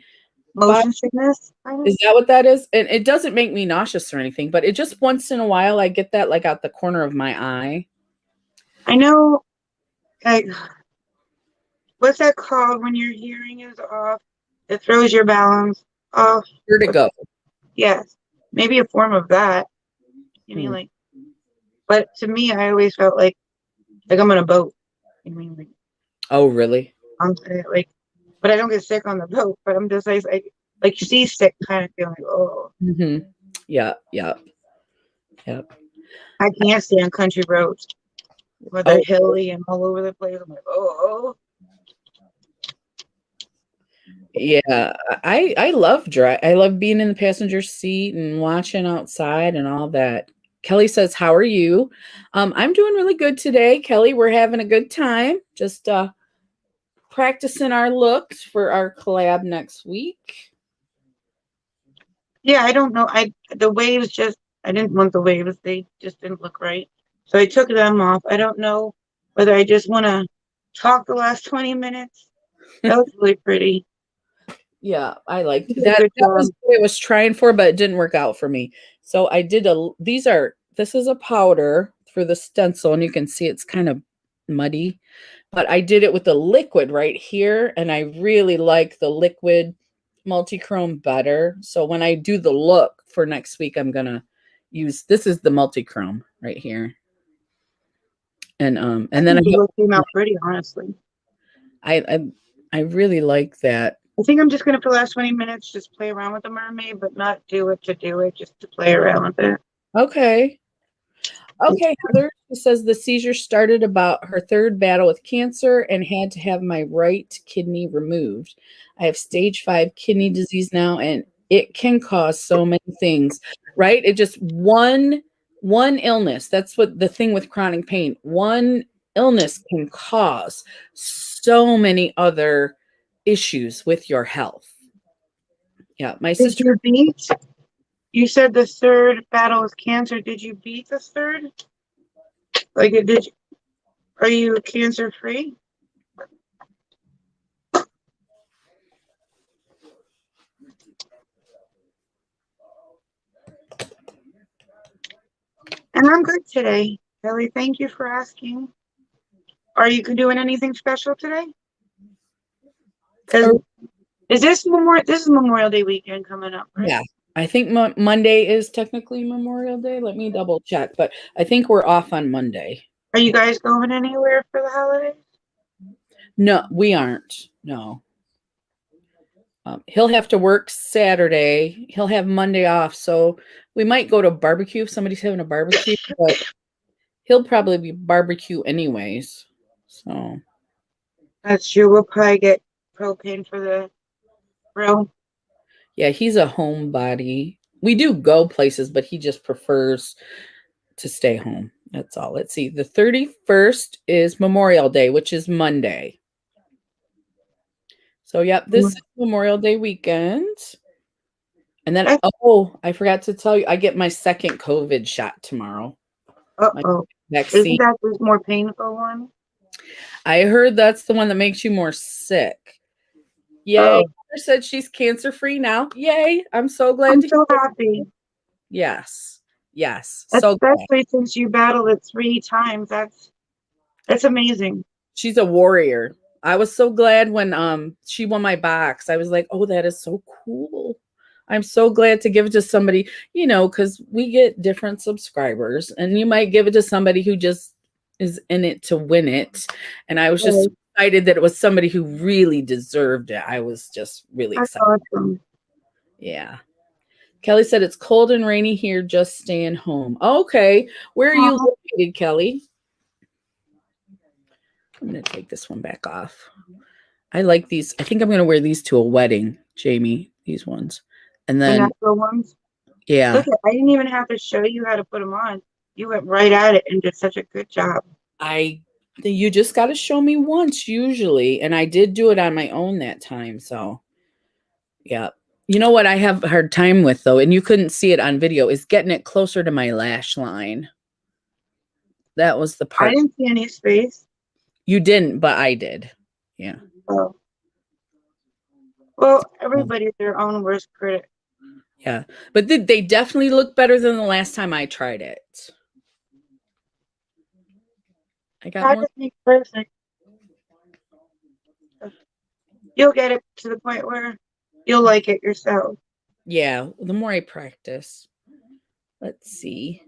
But Motion sickness, kind of. is that what that is? And it doesn't make me nauseous or anything, but it just once in a while I get that like out the corner of my eye. I know. Like, what's that called when your hearing is off? It throws your balance off. What's Vertigo. yes, maybe a form of that. You mean Hmm. like? But to me, I always felt like I'm on a boat. I mean, Oh, really? I'm like, but I don't get sick on the boat. But I'm just like seasick kind of feeling. Oh, Hmm. Yeah, yeah, yeah. I can't stay on country roads where they're Oh, hilly and all over the place. I'm like, oh, yeah. I love drive. I love being in the passenger seat and watching outside and all that. Kelly says, "How are you?" I'm doing really good today, Kelly. We're having a good time. Just practicing our looks for our collab next week. yeah. I don't know. The waves just. I didn't want the waves. They just didn't look right. So I took them off. I don't know whether I just want to talk the last 20 minutes. That was really pretty. Yeah, I liked You did a that. good That was job. what I was trying for, but it didn't work out for me. So I did this is a powder for the stencil, and you can see it's kind of muddy, but I did it with the liquid right here, and I really like the liquid multi-chrome better. So when I do the look for next week, I'm gonna use this is the multi-chrome right here. I And then think the look came out pretty, honestly. I I, I really like that. I think I'm just gonna for the last 20 minutes just play around with the mermaid, but not do it to do it, just to play around with it. Okay. Okay, Heather, she says the seizure started about her third battle with cancer and had to have my right kidney removed. I have stage 5 kidney disease now, and it can cause so many things, right? It just one illness. That's what the thing with chronic pain. One illness can cause so many other issues with your health. Yeah, my Did sister. you beat? You said the third battle was cancer. Did you beat the third? Like, did you, are you cancer free? And I'm good today. Kelly, thank you for asking. Are you doing anything special today? Because Is this Memorial? This is Memorial Day weekend coming up, right? Yeah. I think Monday is technically Memorial Day. Let me double check, but I think we're off on Monday. Are you guys going anywhere for the holidays? No, we aren't. No. He'll have to work Saturday. He'll have Monday off. So we might go to barbecue if somebody's having a barbecue, but he'll probably be barbecue anyways. So That's true. We'll probably get propane for the grill. yeah, he's a homebody. We do go places, but he just prefers to stay home. That's all. Let's see. The 31st is Memorial Day, which is Monday. So, yep, this is Memorial Day weekend. And then, I forgot to tell you, I get my second COVID shot tomorrow. Uh-oh. Vaccine. Isn't that the more painful one? I heard that's the one that makes you more sick. Yay. Heather said she's cancer-free now. Yay. I'm so glad I'm so happy. Yes. Yes. Especially since you battled it 3 times. That's amazing. She's a warrior. I was so glad when she won my box. I was like, oh, that is so cool. I'm so glad to give it to somebody, because we get different subscribers, and you might give it to somebody who just is in it to win it. And I was just excited that it was somebody who really deserved it. I was just really excited. That's awesome. Yeah. Kelly said it's cold and rainy here, just staying home. Okay. Where are you located, Kelly? I'm going to take this one back off. I like these. I think I'm going to wear these to a wedding, Jamie, these ones. And then the natural ones. Yeah. Look, I didn't even have to show you how to put them on. You went right at it and did such a good job. You just got to show me once usually. And I did do it on my own that time. So yeah. You know what I have a hard time with though, and you couldn't see it on video, is getting it closer to my lash line. That was the part. I didn't see any space. You didn't, but I did. Yeah. Oh. Well, everybody's their own worst critic. Yeah. But they definitely look better than the last time I tried it. I got more. Perfect. You'll get it to the point where you'll like it yourself. Yeah. The more I practice. Let's see.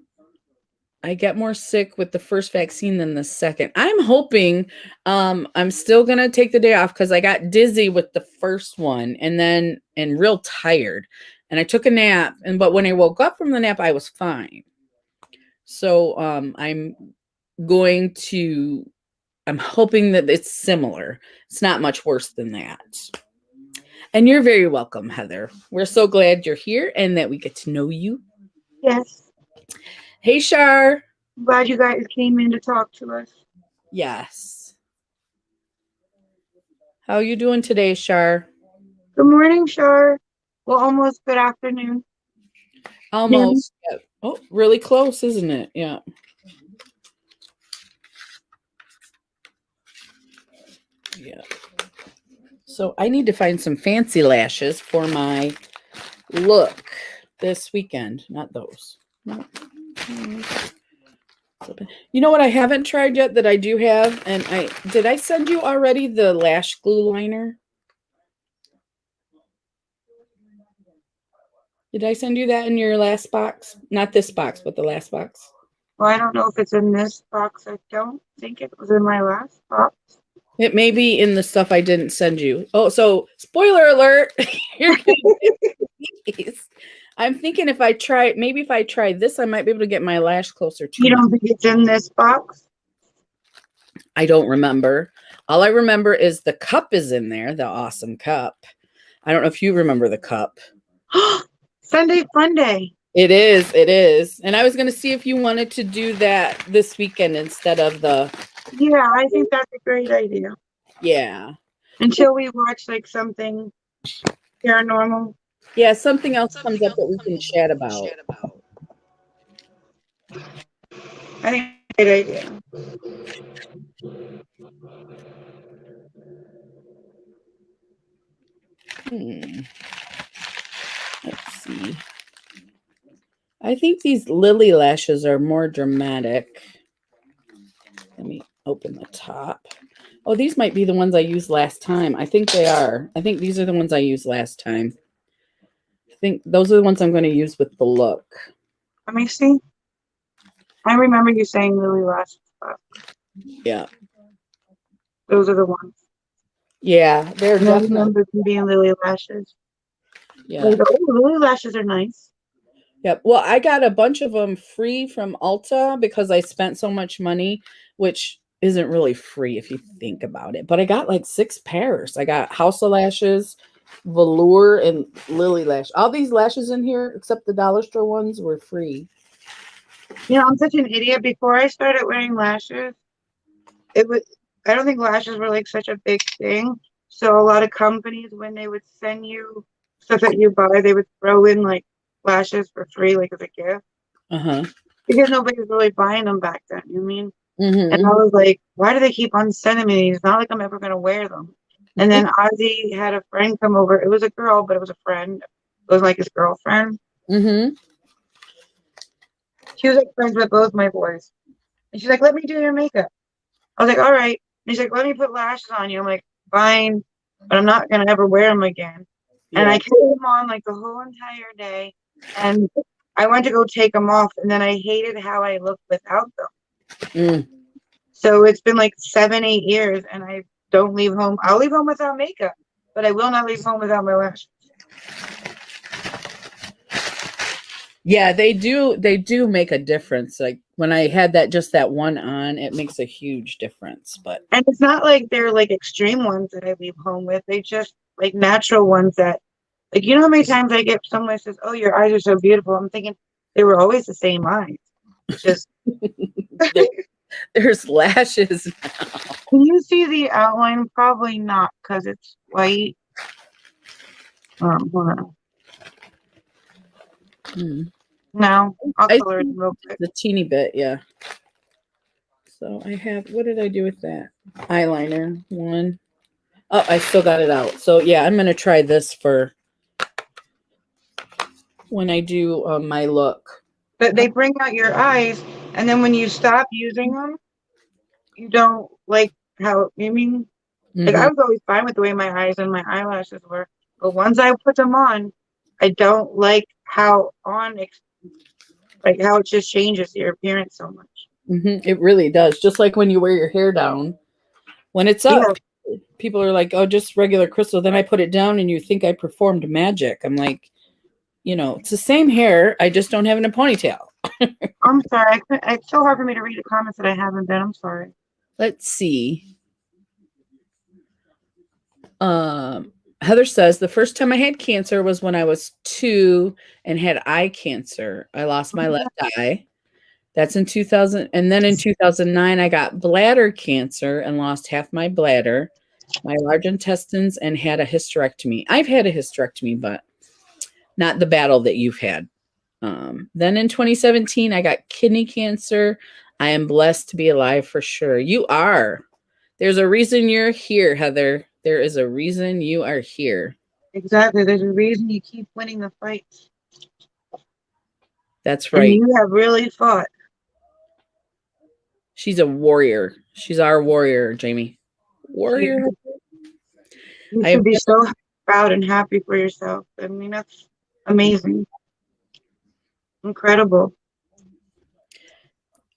I get more sick with the first vaccine than the second. I'm hoping I'm still going to take the day off because I got dizzy with the first one and real tired. And I took a nap. But when I woke up from the nap, I was fine. So I'm hoping that it's similar. It's not much worse than that. And you're very welcome, Heather. We're so glad you're here and that we get to know you. Yes. Hey, Shar. I'm glad you guys came in to talk to us. Yes. How are you doing today, Shar? Good morning, Shar. Well, almost good afternoon. Almost. Yeah. Oh, really close, isn't it? Yeah. Yeah. So I need to find some fancy lashes for my look this weekend. Not those. No. You know what I haven't tried yet that I do have? And did I send you already the lash glue liner? Did I send you that in your last box? Not this box, but the last box. Well, I don't know if it's in this box. I don't think it was in my last box. It may be in the stuff I didn't send you. Oh, so spoiler alert. I'm thinking if I try this, I might be able to get my lash closer to You don't think it's in this box? I don't remember. All I remember is the cup is in there, the awesome cup. I don't know if you remember the cup. Sunday fun day. It is. It is. And I was going to see if you wanted to do that this weekend instead of the. Yeah, I think that's a great idea. Yeah. Until we watch like something paranormal. Yeah, something else comes up that we can chat about. I think that's a great idea. Let's see. I think these lily lashes are more dramatic. Let me open the top. Oh, these might be the ones I used last time. I think they are. I think these are the ones I used last time. I think those are the ones I'm going to use with the look. Let me see. I remember you saying Lily Lashes. Yeah. Those are the ones. Yeah, they're And I definitely. remember them being Lily Lashes. Yeah. Like, oh, Lily Lashes are nice. Yep. Well, I got a bunch of them free from Ulta because I spent so much money, which isn't really free if you think about it. But I got like 6 pairs. I got House of Lashes, Velour, and Lily Lash. All these lashes in here, except the dollar store ones, were free. You know, I'm such an idiot. Before I started wearing lashes, it was, I don't think lashes were like such a big thing. So a lot of companies, when they would send you stuff that you buy, they would throw in like lashes for free, like as a gift, Uh-huh. because nobody was really buying them back then. You know what I mean? And I Mm-hmm. was like, why do they keep on sending me these? It's not like I'm ever gonna wear them. And then Ozzy had a friend come over. It was a girl, but it was a friend. It was like his girlfriend. Mm-hmm. She was like friends with both my boys. And she's like, let me do your makeup. I was like, all right. And she's like, let me put lashes on you. I'm like, fine, but I'm not gonna ever wear them again. And Yeah. I kept them on like the whole entire day. And I went to go take them off, and then I hated how I looked without them. Mm. So it's been like 7, 8 years, and I don't leave home. I'll leave home without makeup, but I will not leave home without my lashes. Yeah, they do make a difference. Like when I had that one on, it makes a huge difference. But And it's not like they're like extreme ones that I leave home with. They just like natural ones that, like, you know how many times I get someone says, "Oh, your eyes are so beautiful." I'm thinking they were always the same eyes. It's just, there, there's lashes now. can you see the outline? Probably not because it's white. Hold on. Mm. No, I'll I color it think real quick. the teeny bit, yeah. So I have, what did I do with that? Eyeliner, one. Oh, I still got it out. So yeah, I'm going to try this for when I do my look. But they bring out your eyes, and then when you stop using them, you don't like how, I mean, like Mm-hmm. I was always fine with the way my eyes and my eyelashes were, but once I put them on, I don't like how like how it just changes your appearance so much. Mm-hmm. It really does. Just like when you wear your hair down. When it's Yeah, up, people are like, oh, just regular crystal. Then I put it down and you think I performed magic. I'm like, it's the same hair. I just don't have it in a ponytail. I'm sorry. It's so hard for me to read the comments that I haven't been. I'm sorry. Let's see. Heather says the first time I had cancer was when I was 2 and had eye cancer. I lost my left eye. That's in 2000. And then in 2009, I got bladder cancer and lost half my bladder, my large intestines, and had a hysterectomy. I've had a hysterectomy, but not the battle that you've had. Then in 2017, I got kidney cancer. I am blessed to be alive for sure. You are. There's a reason you're here, Heather. There is a reason you are here. Exactly. There's a reason you keep winning the fights, That's and right. you have really fought. She's a warrior. She's our warrior, Jamie. You, Warrior. you I have should be so proud and happy for yourself. I mean, that's amazing, incredible.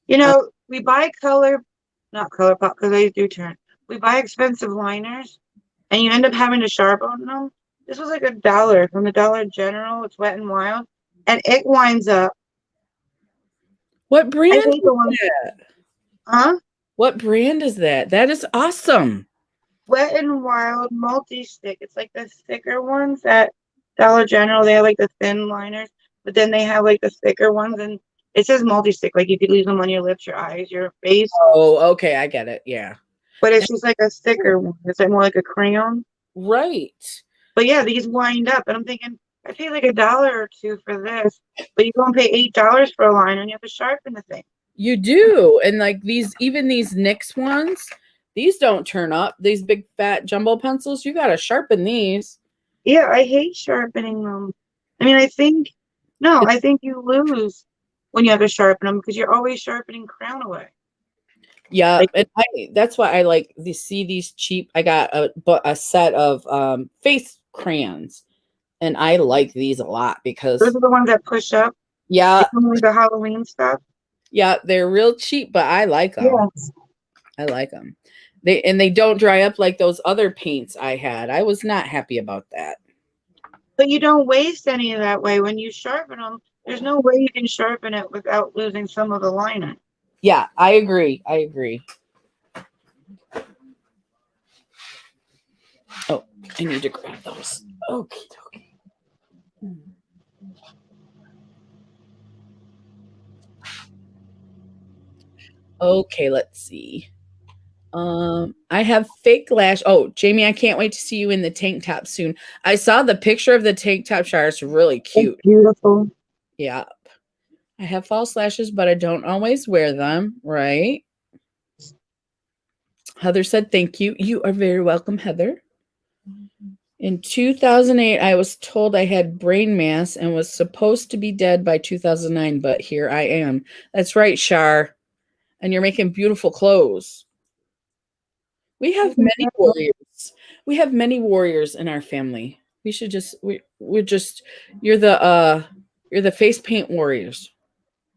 You know, we buy not color pop because they do turn. We buy expensive liners, and you end up having to sharpen them. This was like $1 from the Dollar General. It's Wet and Wild, and it winds up. what I brand hate is the ones, that? huh? What brand is that? That is awesome. Wet and Wild multi-stick. It's like the thicker ones at Dollar General. They have like the thin liners, but then they have like the thicker ones, and it says multi-stick. Like you could leave them on your lips, your eyes, your face, Oh, okay. I get it. Yeah. but it's just like a thicker one. It's like more like a crayon. Right. But yeah, these wind up, and I'm thinking I paid like $1 or $2 for this, but you go and pay $8 for a liner, and you have to sharpen the thing. You do. And like even these NYX ones, these don't turn up. These big fat jumbo pencils, you got to sharpen these. Yeah, I hate sharpening them. I mean, no, I think you lose when you have to sharpen them because you're always sharpening crown away. Yeah, Like, and that's why I like to see these cheap. I got a set of face crayons, and I like these a lot those because are the ones that push up. They yeah, come with the Halloween stuff. yeah, they're real cheap, but I like them. Yes. I like them. They don't dry up like those other paints I had. I was not happy about that. But you don't waste any of that way. When you sharpen them, there's no way you can sharpen it without losing some of the liner. Yeah, I agree. I agree. Oh, I need to grab those. Okay, okay. Okay, let's see. I have fake lash. Oh, Jamie, I can't wait to see you in the tank top soon. I saw the picture of the tank top shower. It's really It's cute. beautiful. Yeah. I have false lashes, but I don't always wear them, right? Heather said, thank you. You are very welcome, Heather. In 2008, I was told I had brain mass and was supposed to be dead by 2009, but here I am. That's right, Shar. And you're making beautiful clothes. We have many warriors. We have many warriors in our family. We should just we're just you're the face paint warriors.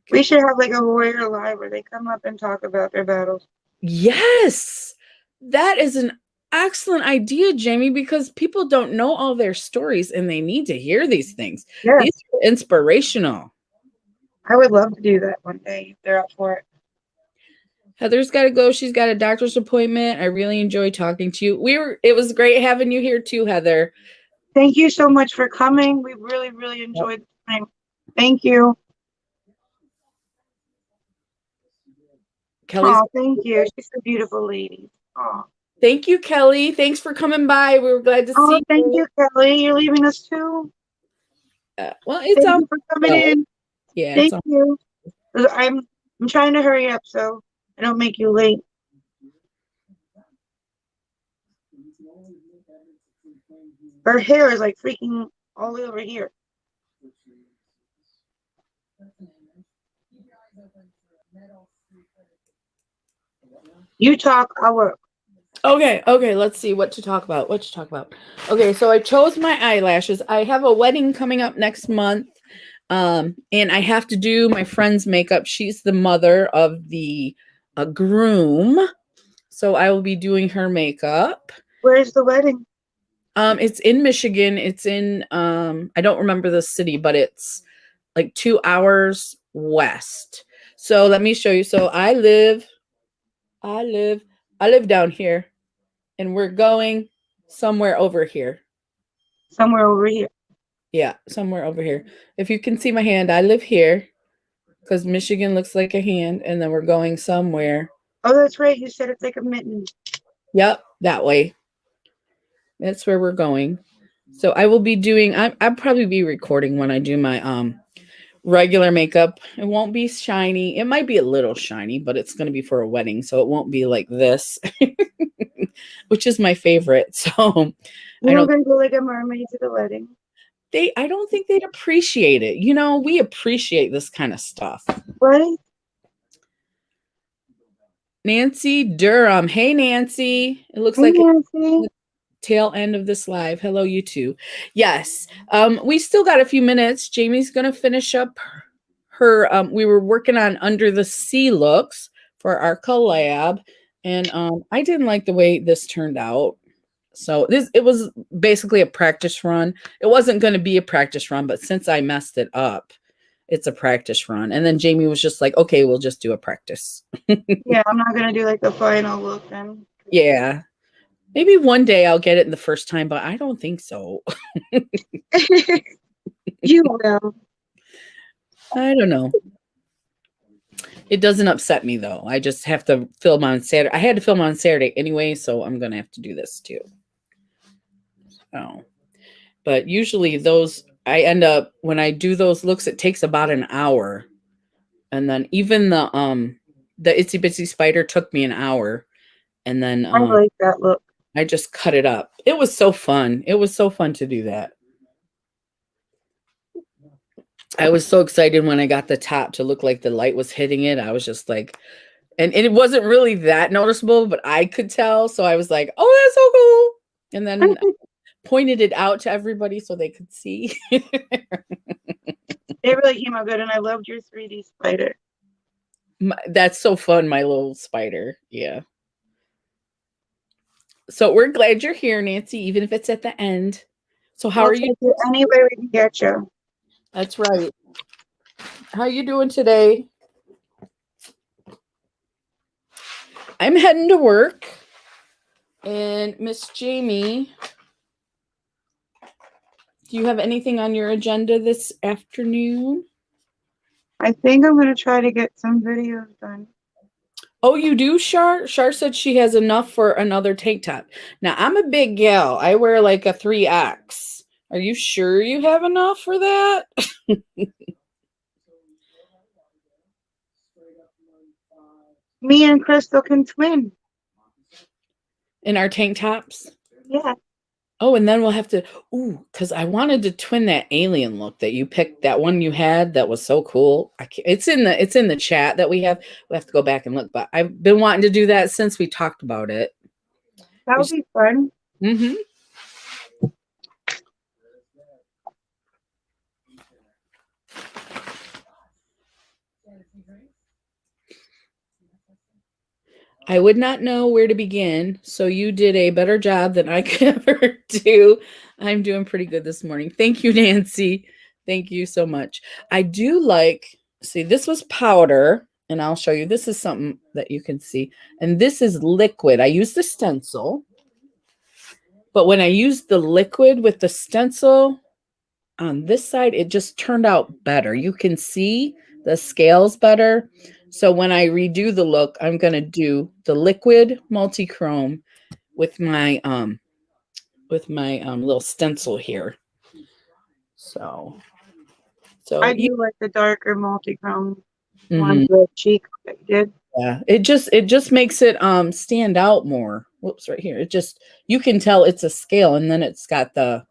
We should have like a warrior live where they come up and talk about their battles. Yes. That is an excellent idea, Jamie, because people don't know all their stories and they need to hear these things. Yes, These are inspirational. I would love to do that one day if they're up for it. Heather's got to go. She's got a doctor's appointment. I really enjoy talking to you. It was great having you here too, Heather. Thank you so much for coming. We really, really enjoyed the time. Thank you. Kelly's Oh, thank you. She's a beautiful lady. Oh, Thank you, Kelly. Thanks for coming by. We were glad to see thank you. you, Kelly. You're leaving us too. Well, it's Thank on. you for coming in. Yeah, it's Thank on. you. I'm trying to hurry up so I don't make you late. Her hair is like freaking all the way over here. You talk, I'll work. Okay, let's see what to talk about. Okay, so I chose my eyelashes. I have a wedding coming up next month. And I have to do my friend's makeup. She's the mother of the groom. So I will be doing her makeup. Where's the wedding? It's in Michigan. It's in I don't remember the city, but it's like 2 hours west. So let me show you. So I live down here, and we're going somewhere over here. Somewhere over here. Yeah, somewhere over here. If you can see my hand, I live here because Michigan looks like a hand, and then we're going somewhere. Oh, that's right. You said it's like a mitten. Yep, that way. That's where we're going. So I will be doing. I'll probably be recording when I do my regular makeup. It won't be shiny. It might be a little shiny, but it's going to be for a wedding, so it won't be like this, which is my favorite. So You're gonna go like a mermaid to the wedding. I don't think they'd appreciate it. You know, we appreciate this kind of stuff. Right? Nancy Durham. Hey, Nancy. It looks Hey, like Nancy. tail end of this live. Hello, you two. Yes. We still got a few minutes. Jamie's gonna finish up her we were working on under the sea looks for our collab, and I didn't like the way this turned out. So it was basically a practice run. It wasn't going to be a practice run, but since I messed it up, it's a practice run. And then Jamie was just like, okay, we'll just do a practice. Yeah, I'm not gonna do like the final look then. Yeah. Maybe one day I'll get it in the first time, but I don't think so. You will. I don't know. It doesn't upset me though. I just have to film on Saturday. I had to film on Saturday anyway, so I'm going to have to do this too. So, but usually I end up, when I do those looks, it takes about an hour. And then even the Itsy Bitsy Spider took me an hour. And then I like that look. I just cut it up. It was so fun. It was so fun to do that. I was so excited when I got the top to look like the light was hitting it. I was just like, And it wasn't really that noticeable, but I could tell. So I was like, oh, that's so cool. And then pointed it out to everybody so they could see. It really came out good, and I loved your 3D spider. That's so fun, my little spider. Yeah. So we're glad you're here, Nancy, even if it's at the end. So how We'll are you? take you anywhere we can get you. That's right. How are you doing today? I'm heading to work. And Miss Jamie, do you have anything on your agenda this afternoon? I think I'm gonna try to get some videos done. Oh, you do, Shar? Shar said she has enough for another tank top. Now, I'm a big gal. I wear like a 3X. Are you sure you have enough for that? Me and Crystal can twin. In our tank tops? Yeah. Oh, and then we'll have to, because I wanted to twin that alien look that you picked, that one you had that was so cool. It's in the chat that we have. We have to go back and look, but I've been wanting to do that since we talked about it. That would be fun. Mm-hmm. I would not know where to begin, so you did a better job than I could ever do. I'm doing pretty good this morning. Thank you, Nancy. Thank you so much. I do like, see, this was powder, and I'll show you. This is something that you can see, and this is liquid. I used the stencil, but when I used the liquid with the stencil on this side, it just turned out better. You can see the scales better. So when I redo the look, I'm going to do the liquid multi-chrome with my little stencil here. So I do like the darker multi-chrome ones Mhm. with cheek that you did. Yeah, it just makes it stand out more. Whoops, right here. It just, you can tell it's a scale, and then it's got the,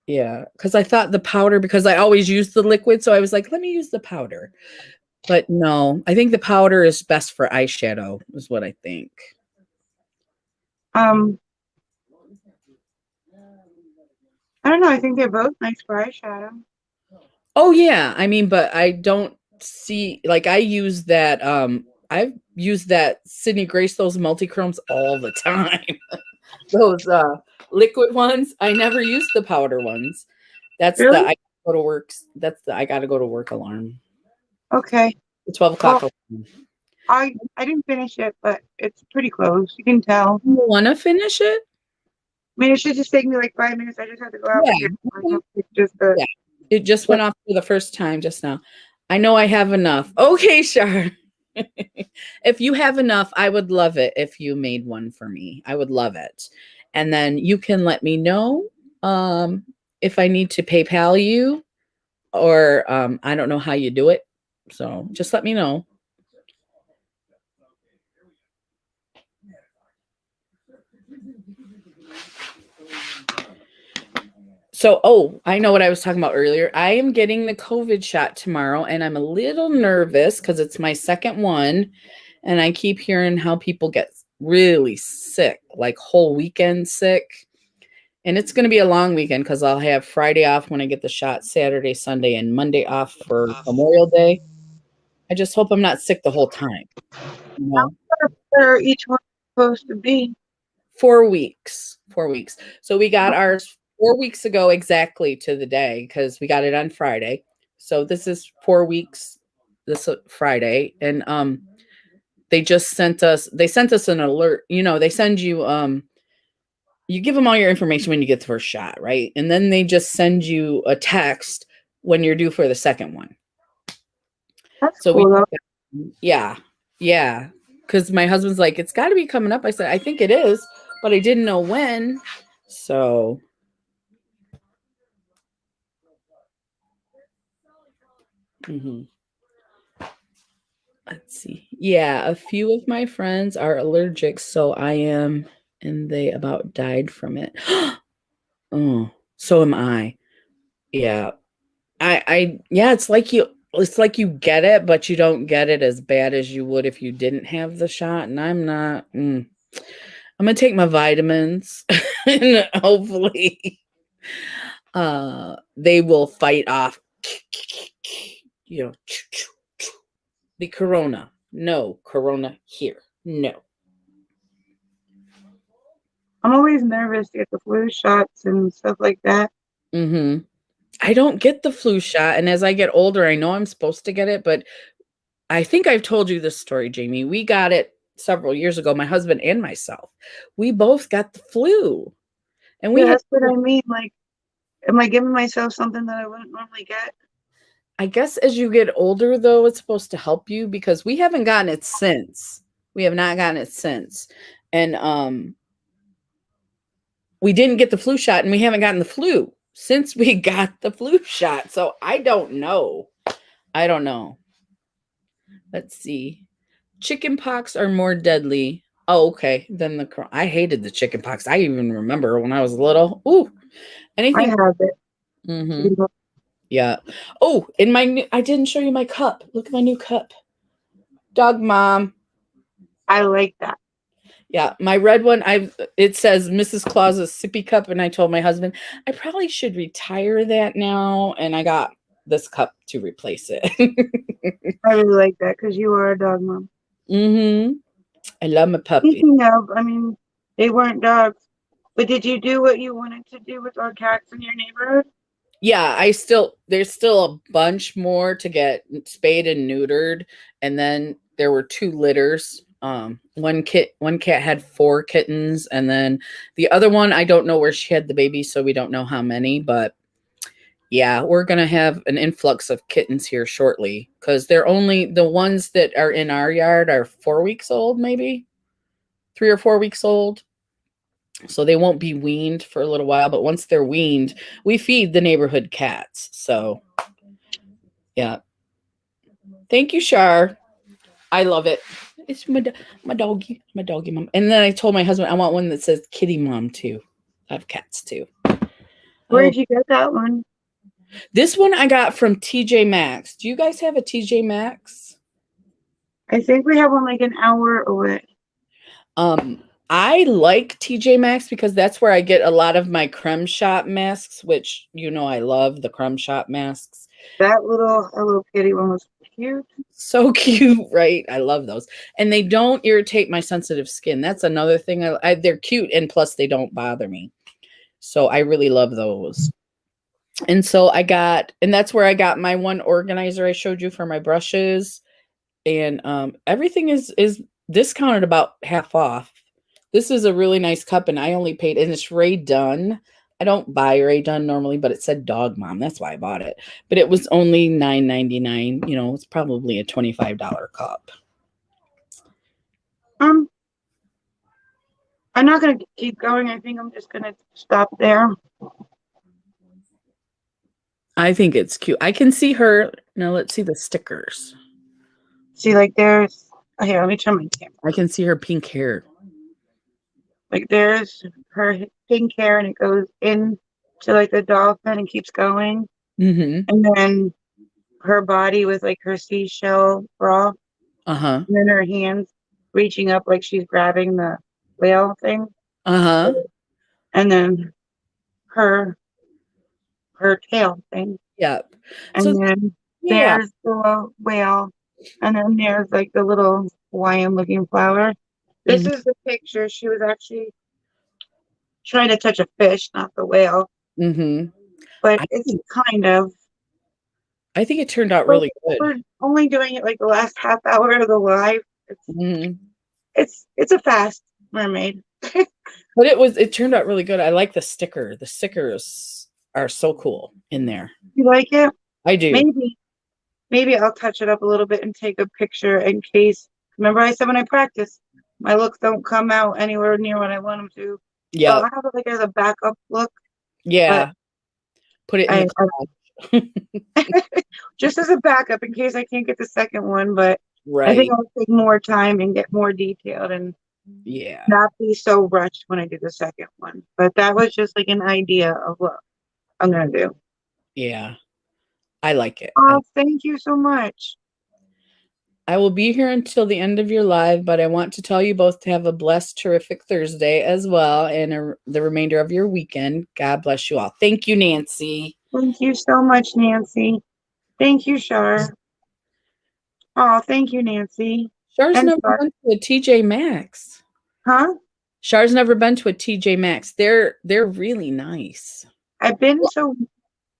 yeah, because I thought the powder, because I always use the liquid, so I was like, let me use the powder. But no, I think the powder is best for eyeshadow, is what I think. I don't know. I think they're both nice for eyeshadow. Oh yeah, I mean, but I don't see, like, I use that. I've used that Sydney Grace, those multi-chromes all the time. Those liquid ones. I never use the powder ones. That's Really? the I go to work. That's the I gotta go to work alarm. Okay. The 12 o'clock alarm. I didn't finish it, but it's pretty close. You can tell. You wanna finish it? I mean, it should just take me like 5 minutes. I just have to go out. Yeah. Just Yeah. It just went off for the first time just now. I know I have enough. Okay, Shar. If you have enough, I would love it if you made one for me. I would love it. And then you can let me know if I need to PayPal you, or I don't know how you do it. So just let me know. So, I know what I was talking about earlier. I am getting the COVID shot tomorrow, and I'm a little nervous because it's my second one. And I keep hearing how people get really sick, like whole weekend sick. And it's going to be a long weekend because I'll have Friday off when I get the shot, Saturday, Sunday, and Monday off for Memorial Day. I just hope I'm not sick the whole time. You know? where each one supposed to be. 4 weeks. 4 weeks. So we got ours 4 weeks ago exactly to the day because we got it on Friday. So this is 4 weeks this Friday. And they sent us an alert. You know, they send you you give them all your information when you get the first shot, right? And then they just send you a text when you're due for the second one. That's cool. Yeah. Because my husband's like, it's got to be coming up. I said, I think it is, but I didn't know when. So. Let's see. Yeah, a few of my friends are allergic, so I am, and they about died from it. Oh, so am I. Yeah. Yeah, it's like it's like you get it, but you don't get it as bad as you would if you didn't have the shot. And I'm not. I'm gonna take my vitamins, and hopefully, they will fight off, you know, the corona. No corona here. No. I'm always nervous to get the flu shots and stuff like that. I don't get the flu shot, and as I get older, I know I'm supposed to get it, but I think I've told you this story, Jamie. We got it several years ago, my husband and myself. We both got the flu, and we Yeah, had, that's what I mean. Like, am I giving myself something that I wouldn't normally get? I guess as you get older, though, it's supposed to help you because we haven't gotten it since. We have not gotten it since. And we didn't get the flu shot, and we haven't gotten the flu since we got the flu shot. So I don't know. I don't know. Let's see. Chicken pox are more deadly. Oh, okay. Then I hated the chicken pox. I even remember when I was little. Ooh, I anything. have it. Mm-hmm. Yeah. Oh, in my new, I didn't show you my cup. Look at my new cup. Dog mom. I like that. Yeah, my red one. It says Mrs. Claus's sippy cup, and I told my husband I probably should retire that now, and I got this cup to replace it. I really like that because you are a dog mom. Mm-hmm. I love my puppy. Speaking of, I mean, they weren't dogs, but did you do what you wanted to do with our cats in your neighborhood? Yeah, there's still a bunch more to get spayed and neutered, and then there were 2 litters. One cat had 4 kittens, and then the other one, I don't know where she had the baby, so we don't know how many, but yeah, we're gonna have an influx of kittens here shortly because they're only the ones that are in our yard are 4 weeks old, maybe 3 or 4 weeks old. So they won't be weaned for a little while, but once they're weaned, we feed the neighborhood cats. So yeah. Thank you, Shar. I love it. It's my doggy mom. And then I told my husband I want one that says kitty mom too. I have cats too. Where Oh, did you get that one? this one I got from TJ Maxx. Do you guys have a TJ Maxx? I think we have one like an hour away. I like TJ Maxx because that's where I get a lot of my Creme Shop masks, which you know I love the Creme Shop masks. That little Hello Kitty one was cute. So cute, right? I love those. And they don't irritate my sensitive skin. That's another thing. They're cute, and plus they don't bother me. So I really love those. And so and that's where I got my one organizer I showed you for my brushes. And everything is discounted about half off. This is a really nice cup, and I only paid, and it's Rae Dunn. I don't buy Rae Dunn normally, but it said Dog Mom. That's why I bought it. But it was only $9.99. You know, it's probably a $25 cup. I'm not gonna keep going. I think I'm just gonna stop there. I think it's cute. I can see her. Now let's see the stickers. See, like there's here. Let me turn my camera. I can see her pink hair. Like there's her pink hair, and it goes in to like the dolphin and keeps going, Mm-hmm. and then her body with like her seashell bra, Uh-huh. and then her hands reaching up like she's grabbing the whale thing, Uh-huh. and then her tail thing, Yep. So and then yeah. there's the whale, and then there's like the little Hawaiian looking flower. This Mm-hmm. is the picture. She was actually trying to touch a fish, not the whale, Mm-hmm. but I it's think kind of. I think it turned out But really good. we're only doing it like the last half hour of the live. Mm-hmm. It's a fast mermaid. But it turned out really good. I like the sticker. The stickers are so cool in there. You like it? I do. Maybe I'll touch it up a little bit and take a picture in case. Remember I said when I practice, my looks don't come out anywhere near what I want them to. So Yeah. I'll have it like as a backup look, but Yeah. Put it in the collage. just as a backup in case I can't get the second one. But I think Right. I'll take more time and get more detailed and Yeah. not be so rushed when I do the second one. But that was just like an idea of what I'm gonna do. Yeah. I like it. Oh, thank you so much. I will be here until the end of your live, but I want to tell you both to have a blessed, terrific Thursday as well, and the remainder of your weekend. God bless you all. Thank you, Nancy. Thank you so much, Nancy. Thank you, Shar. Oh, thank you, Nancy. Char's And never Shar. been to a TJ Maxx. Huh? Char's never been to a TJ Maxx. They're really nice. I've been to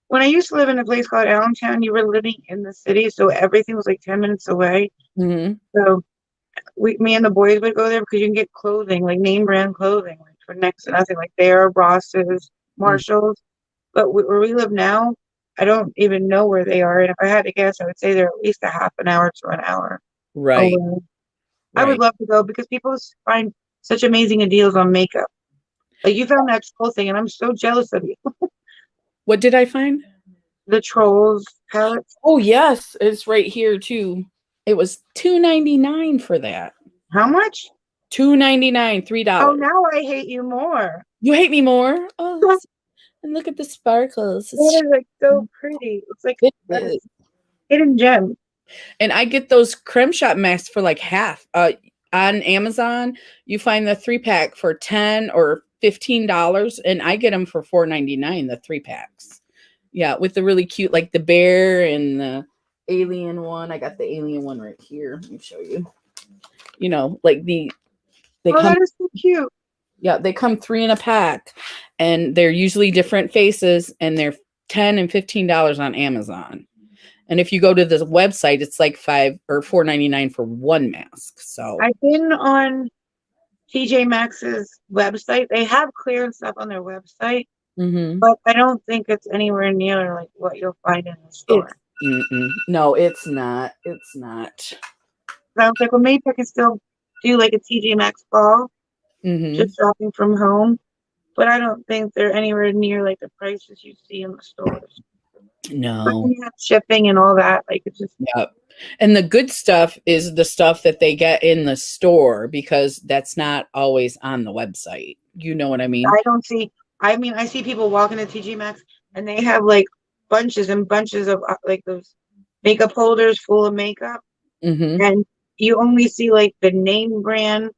when I used to live in a place called Allentown, you were living in the city, so everything was like 10 minutes away. Mm-hmm. So me and the boys would go there because you can get clothing, like name brand clothing, like for next to nothing, like there, Ross's, Marshalls. But where we live now, I don't even know where they are. And if I had to guess, I would say they're at least a half an hour to an hour Right. away. I would Right. love to go because people find such amazing deals on makeup. Like you found that troll thing, and I'm so jealous of you. What did I find? The trolls palettes. Oh, yes. It's right here, too. It was $2.99 for that. How much? $2.99, $3. Oh, now I hate you more. You hate me more? Oh, and look at the sparkles. That is like so pretty. It's like It a is. hidden gem. And I get those Creme Shop masks for like half. On Amazon, you find the 3-pack for $10 or $15, and I get them for $4.99, the 3-packs. Yeah, with the really cute, like the bear and the alien one. I got the alien one right here. Let me show you. You know, like they Oh, come. that is so cute. Yeah, they come 3 in a pack, and they're usually different faces, and they're $10 and $15 on Amazon. And if you go to the website, it's like $5 or $4.99 for one mask. So I've been on TJ Maxx's website. They have clearance stuff on their website, but I don't think it's anywhere near like what you'll find in the store. No, it's not. It's not. I was like, well, maybe I can still do like a TJ Maxx haul, just shopping from home. But I don't think they're anywhere near like the prices you see in the stores. No. But you have shipping and all that. Like it's just And the good stuff is the stuff that they get in the store because that's not always on the website. You know what I mean? I see people walking to TJ Maxx and they have like bunches and bunches of like those makeup holders full of makeup. And you only see like the name brand,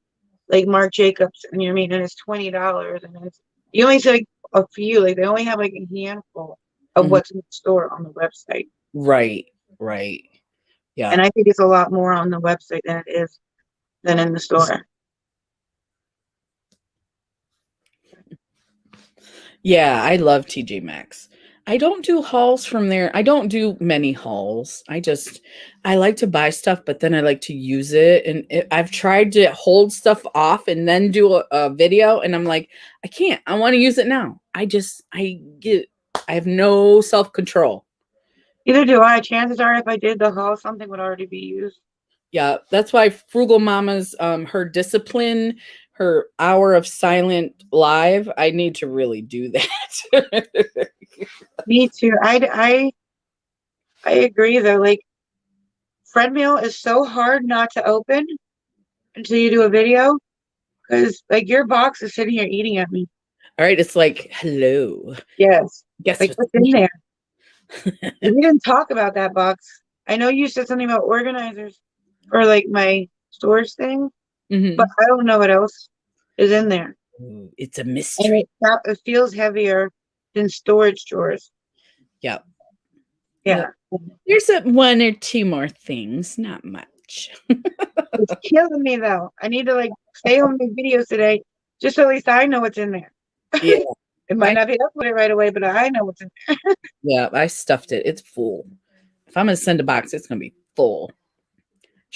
like Marc Jacobs, and you know what I mean? And it's $20. And you only see like a few, like they only have like a handful of what's in the store on the website. Right. Yeah. And I think it's a lot more on the website than in the store. Yeah, I love TJ Maxx. I don't do hauls from there. I don't do many hauls. I like to buy stuff, but then I like to use it. And I've tried to hold stuff off and then do a video, and I'm like, I can't. I want to use it now. I have no self-control. Either do I. Chances are, if I did the haul, something would already be used. Yeah, that's why Frugal Mama's her discipline, her hour of silent live. I need to really do that. Me too. I agree though. Like friend mail is so hard not to open until you do a video because like your box is sitting here eating at me. All right, it's like, hello. Yes. Guess like what's in there? We didn't talk about that box. I know you said something about organizers for like my storage thing, but I don't know what else is in there. Ooh, it's a mystery. And it feels heavier than storage drawers. Yep. Yeah. There's one or two more things, not much. It's killing me though. I need to like stay home and make videos today, just so at least I know what's in there. Yeah. It might not be uploaded right away, but I know what's in there. Yeah, I stuffed it. It's full. If I'm gonna send a box, it's gonna be full.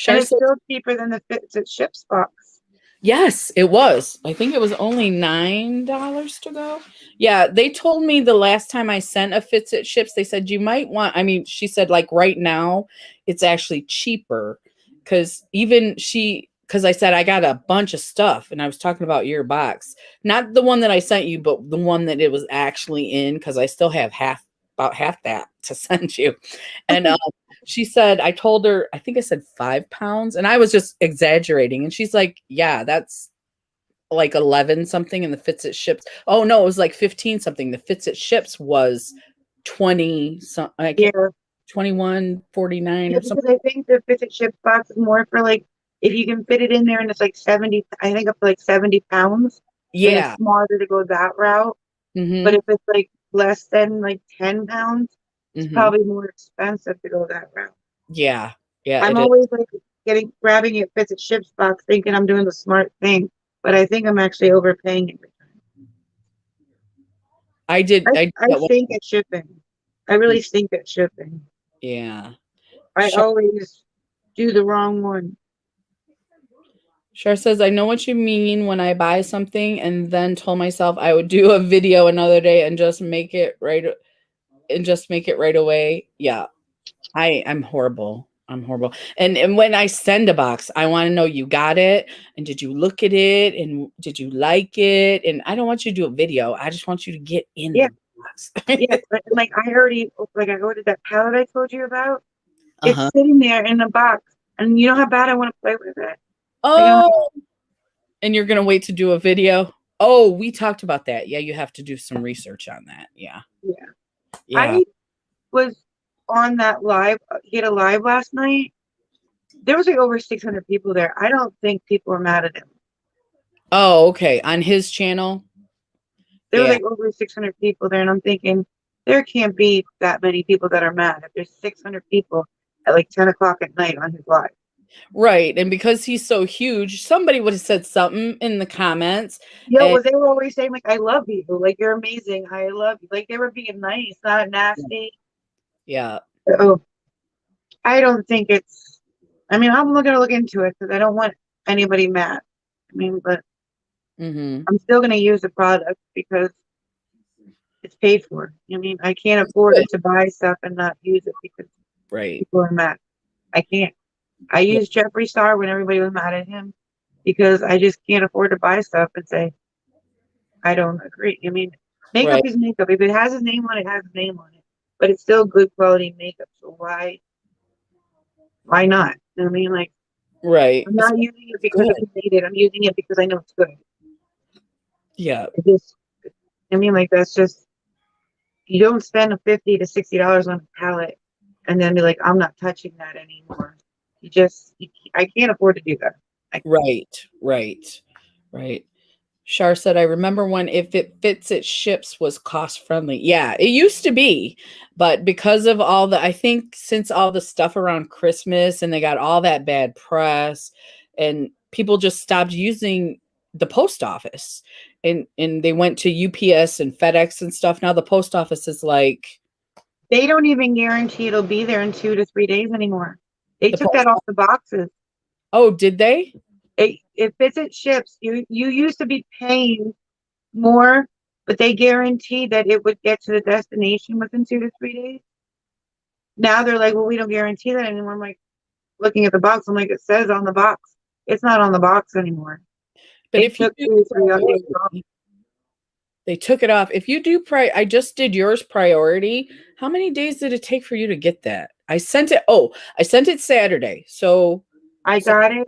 And it's still cheaper than the Fits It Ships box. Yes, it was. I think it was only $9 to go. Yeah, they told me the last time I sent a Fits It Ships, they said you might want. I mean, she said like right now, it's actually cheaper because I said I got a bunch of stuff, and I was talking about your box, not the one that I sent you, but the one that it was actually in, because I still have about half that to send you. And she said, I told her, I think I said 5 pounds, and I was just exaggerating. And she's like, yeah, that's like 11 something, and the Fits It Ships. Oh no, it was like 15 something. The Fits It Ships was 20. $21.49 Yeah, or because something. I think the Fidget Chips box is more for like if you can fit it in there and it's like 70, I think up to like 70 pounds, then it's Yeah. smarter to go that route. But Mm-hmm. if it's like less than like 10 pounds, it's Mm-hmm. probably more expensive to go that route. Yeah. Yeah, I'm it is. always like grabbing it Fidget Chips box thinking I'm doing the smart thing, but I think I'm actually overpaying it. I did I that one. stink at shipping. I really stink at shipping. Yeah. I always do the wrong one. Shar says, I know what you mean when I buy something and then told myself I would do a video another day and just make it right away. Yeah. I'm horrible. I'm horrible. And when I send a box, I want to know you got it and did you look at it and did you like it? And I don't want you to do a video. I just want you to get in Yeah, the box. yeah. Like I already like I ordered that palette I told you about. It's Uh-huh. sitting there in the box, and you know how bad I want to play with it. Like Oh, and you're gonna wait to do a video? Oh, we talked about that. Yeah, you have to do some research on that. Yeah. yeah. Yeah. I was on that live. He had a live last night. There was like over 600 people there. I don't think people were mad at him. Oh, okay. On his channel. There were Yeah. like over 600 people there, and I'm thinking there can't be that many people that are mad if there's 600 people at like 10 o'clock at night on his live. Right. And because he's so huge, somebody would have said something in the comments. Yeah, And well, they were always saying like, "I love you," like you're amazing. I love you. Like they were being nice, not nasty. yeah. Oh, I don't think it's. I mean, I'm gonna look into it because I don't want anybody mad. I mean, but Mm-hmm. I'm still gonna use the product because it's paid for. I mean, I can't That's afford good. to buy stuff and not use it because Right. people are mad. I can't. I Yeah. used Jeffree Star when everybody was mad at him because I just can't afford to buy stuff and say I don't agree. I mean, makeup Right. is makeup. If it has his name on it, it has his name on it. But it's still good quality makeup. So why not? You know what I mean, like Right. I'm not using it It's because good. of who made it. I'm using it because I know it's good. Yeah. It just, I mean, like that's just you don't spend $50 to $60 on a palette and then be like, I'm not touching that anymore. I can't afford to do that. Right. Right. Right. Shar said, I remember when If It Fits, It Ships was cost friendly. Yeah, it used to be. But because of I think since all the stuff around Christmas and they got all that bad press and people just stopped using the post office and they went to UPS and FedEx and stuff. Now the post office is like They don't even guarantee it'll be there in 2 to 3 days anymore. They the took that post. off the boxes. Oh, did they? If it ships, you used to be paying more, but they guaranteed that it would get to the destination within 2 to 3 days. Now they're like, well, we don't guarantee that anymore. I'm like, looking at the box, I'm like, it says on the box. It's not on the box anymore. But They if you took do 2 to 3 days off. priority, they took it off. If you do I just did yours priority. How many days did it take for you to get that? I sent it Saturday. So, I got it.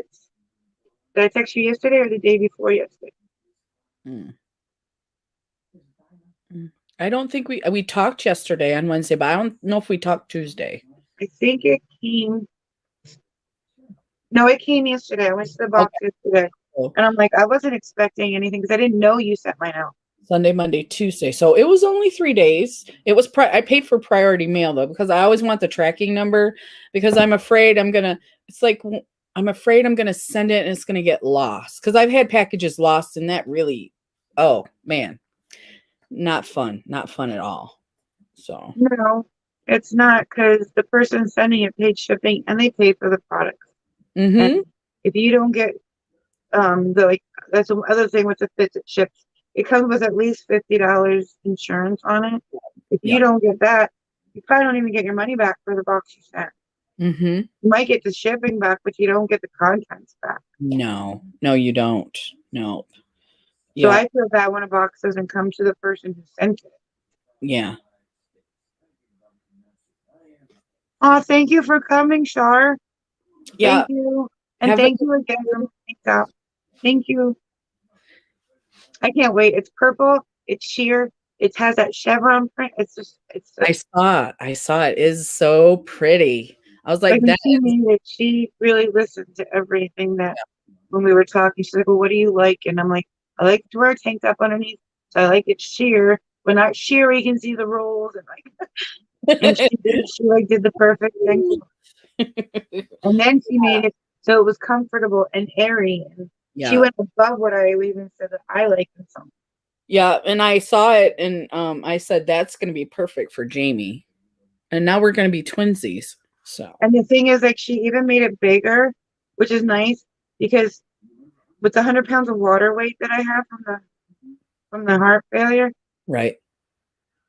Did I text you yesterday or the day before yesterday? mm, I don't think we talked yesterday on Wednesday, but I don't know if we talked Tuesday. I think it came. No, it came yesterday. I went to the box Okay. yesterday. So And I'm like, I wasn't expecting anything because I didn't know you sent mine out. Sunday, Monday, Tuesday. So it was only 3 days. It was I paid for priority mail though because I always want the tracking number because I'm afraid it's like I'm afraid I'm gonna send it and it's gonna get lost because I've had packages lost and that really, oh man, not fun, not fun at all. So No, it's not because the person sending it paid shipping and they paid for the products. And mm-hmm. if you don't get the like that's the other thing with the fits it ships. It comes with at least $50 insurance on it. If you Yep. don't get that, you probably don't even get your money back for the box you sent. Mm-hmm. You might get the shipping back, but you don't get the contents back. No, no, you don't. No. So Yeah. I feel bad when a box doesn't come to the person who sent it. Yeah. Oh, thank you for coming, Shar. Yeah. Thank you. And Have a thank you again for makeup. Thank you. I can't wait. It's purple, it's sheer, it has that chevron print. It's I just saw it. I saw it. It is so pretty. I was like like, when that she is, made it, she really listened to everything that when we were talking. She's like, well, what do you like? And I'm like, I like to wear a tank top underneath. So I like it sheer, but not sheer. You can see the rolls and like, and she like did the perfect thing. And then she made it so it was comfortable and airy. And she yeah. went above what I even said that I like in some. Yeah. And I saw it and I said, that's going to be perfect for Jamie. And now we're going to be twinsies. So, And the thing is, like, she even made it bigger, which is nice because with the 100 pounds of water weight that I have from the heart failure, right.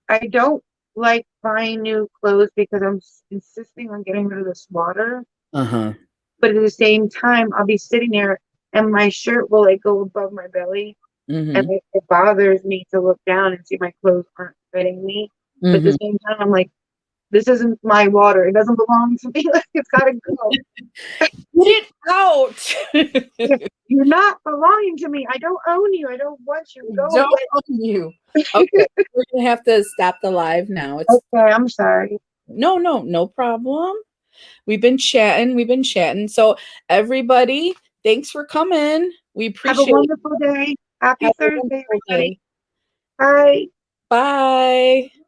I don't like buying new clothes because I'm insisting on getting rid of this water. Uh huh. But at the same time, I'll be sitting there and my shirt will like go above my belly, and Mm it bothers me to look down and see my clothes aren't fitting me. hmm. But at Mm the hmm. same time, I'm like, this isn't my water. It doesn't belong to me. Like it's gotta go. Get it out. You're not belonging to me. I don't own you. I don't want you. Go Don't away. own you. Okay. We're going to have to stop the live now. It's Okay, I'm sorry. no problem. We've been chatting. We've been chatting. So, everybody, thanks for coming. We Have a appreciate it. wonderful day. Happy Have a Thursday, wonderful everybody. day. Bye. Bye.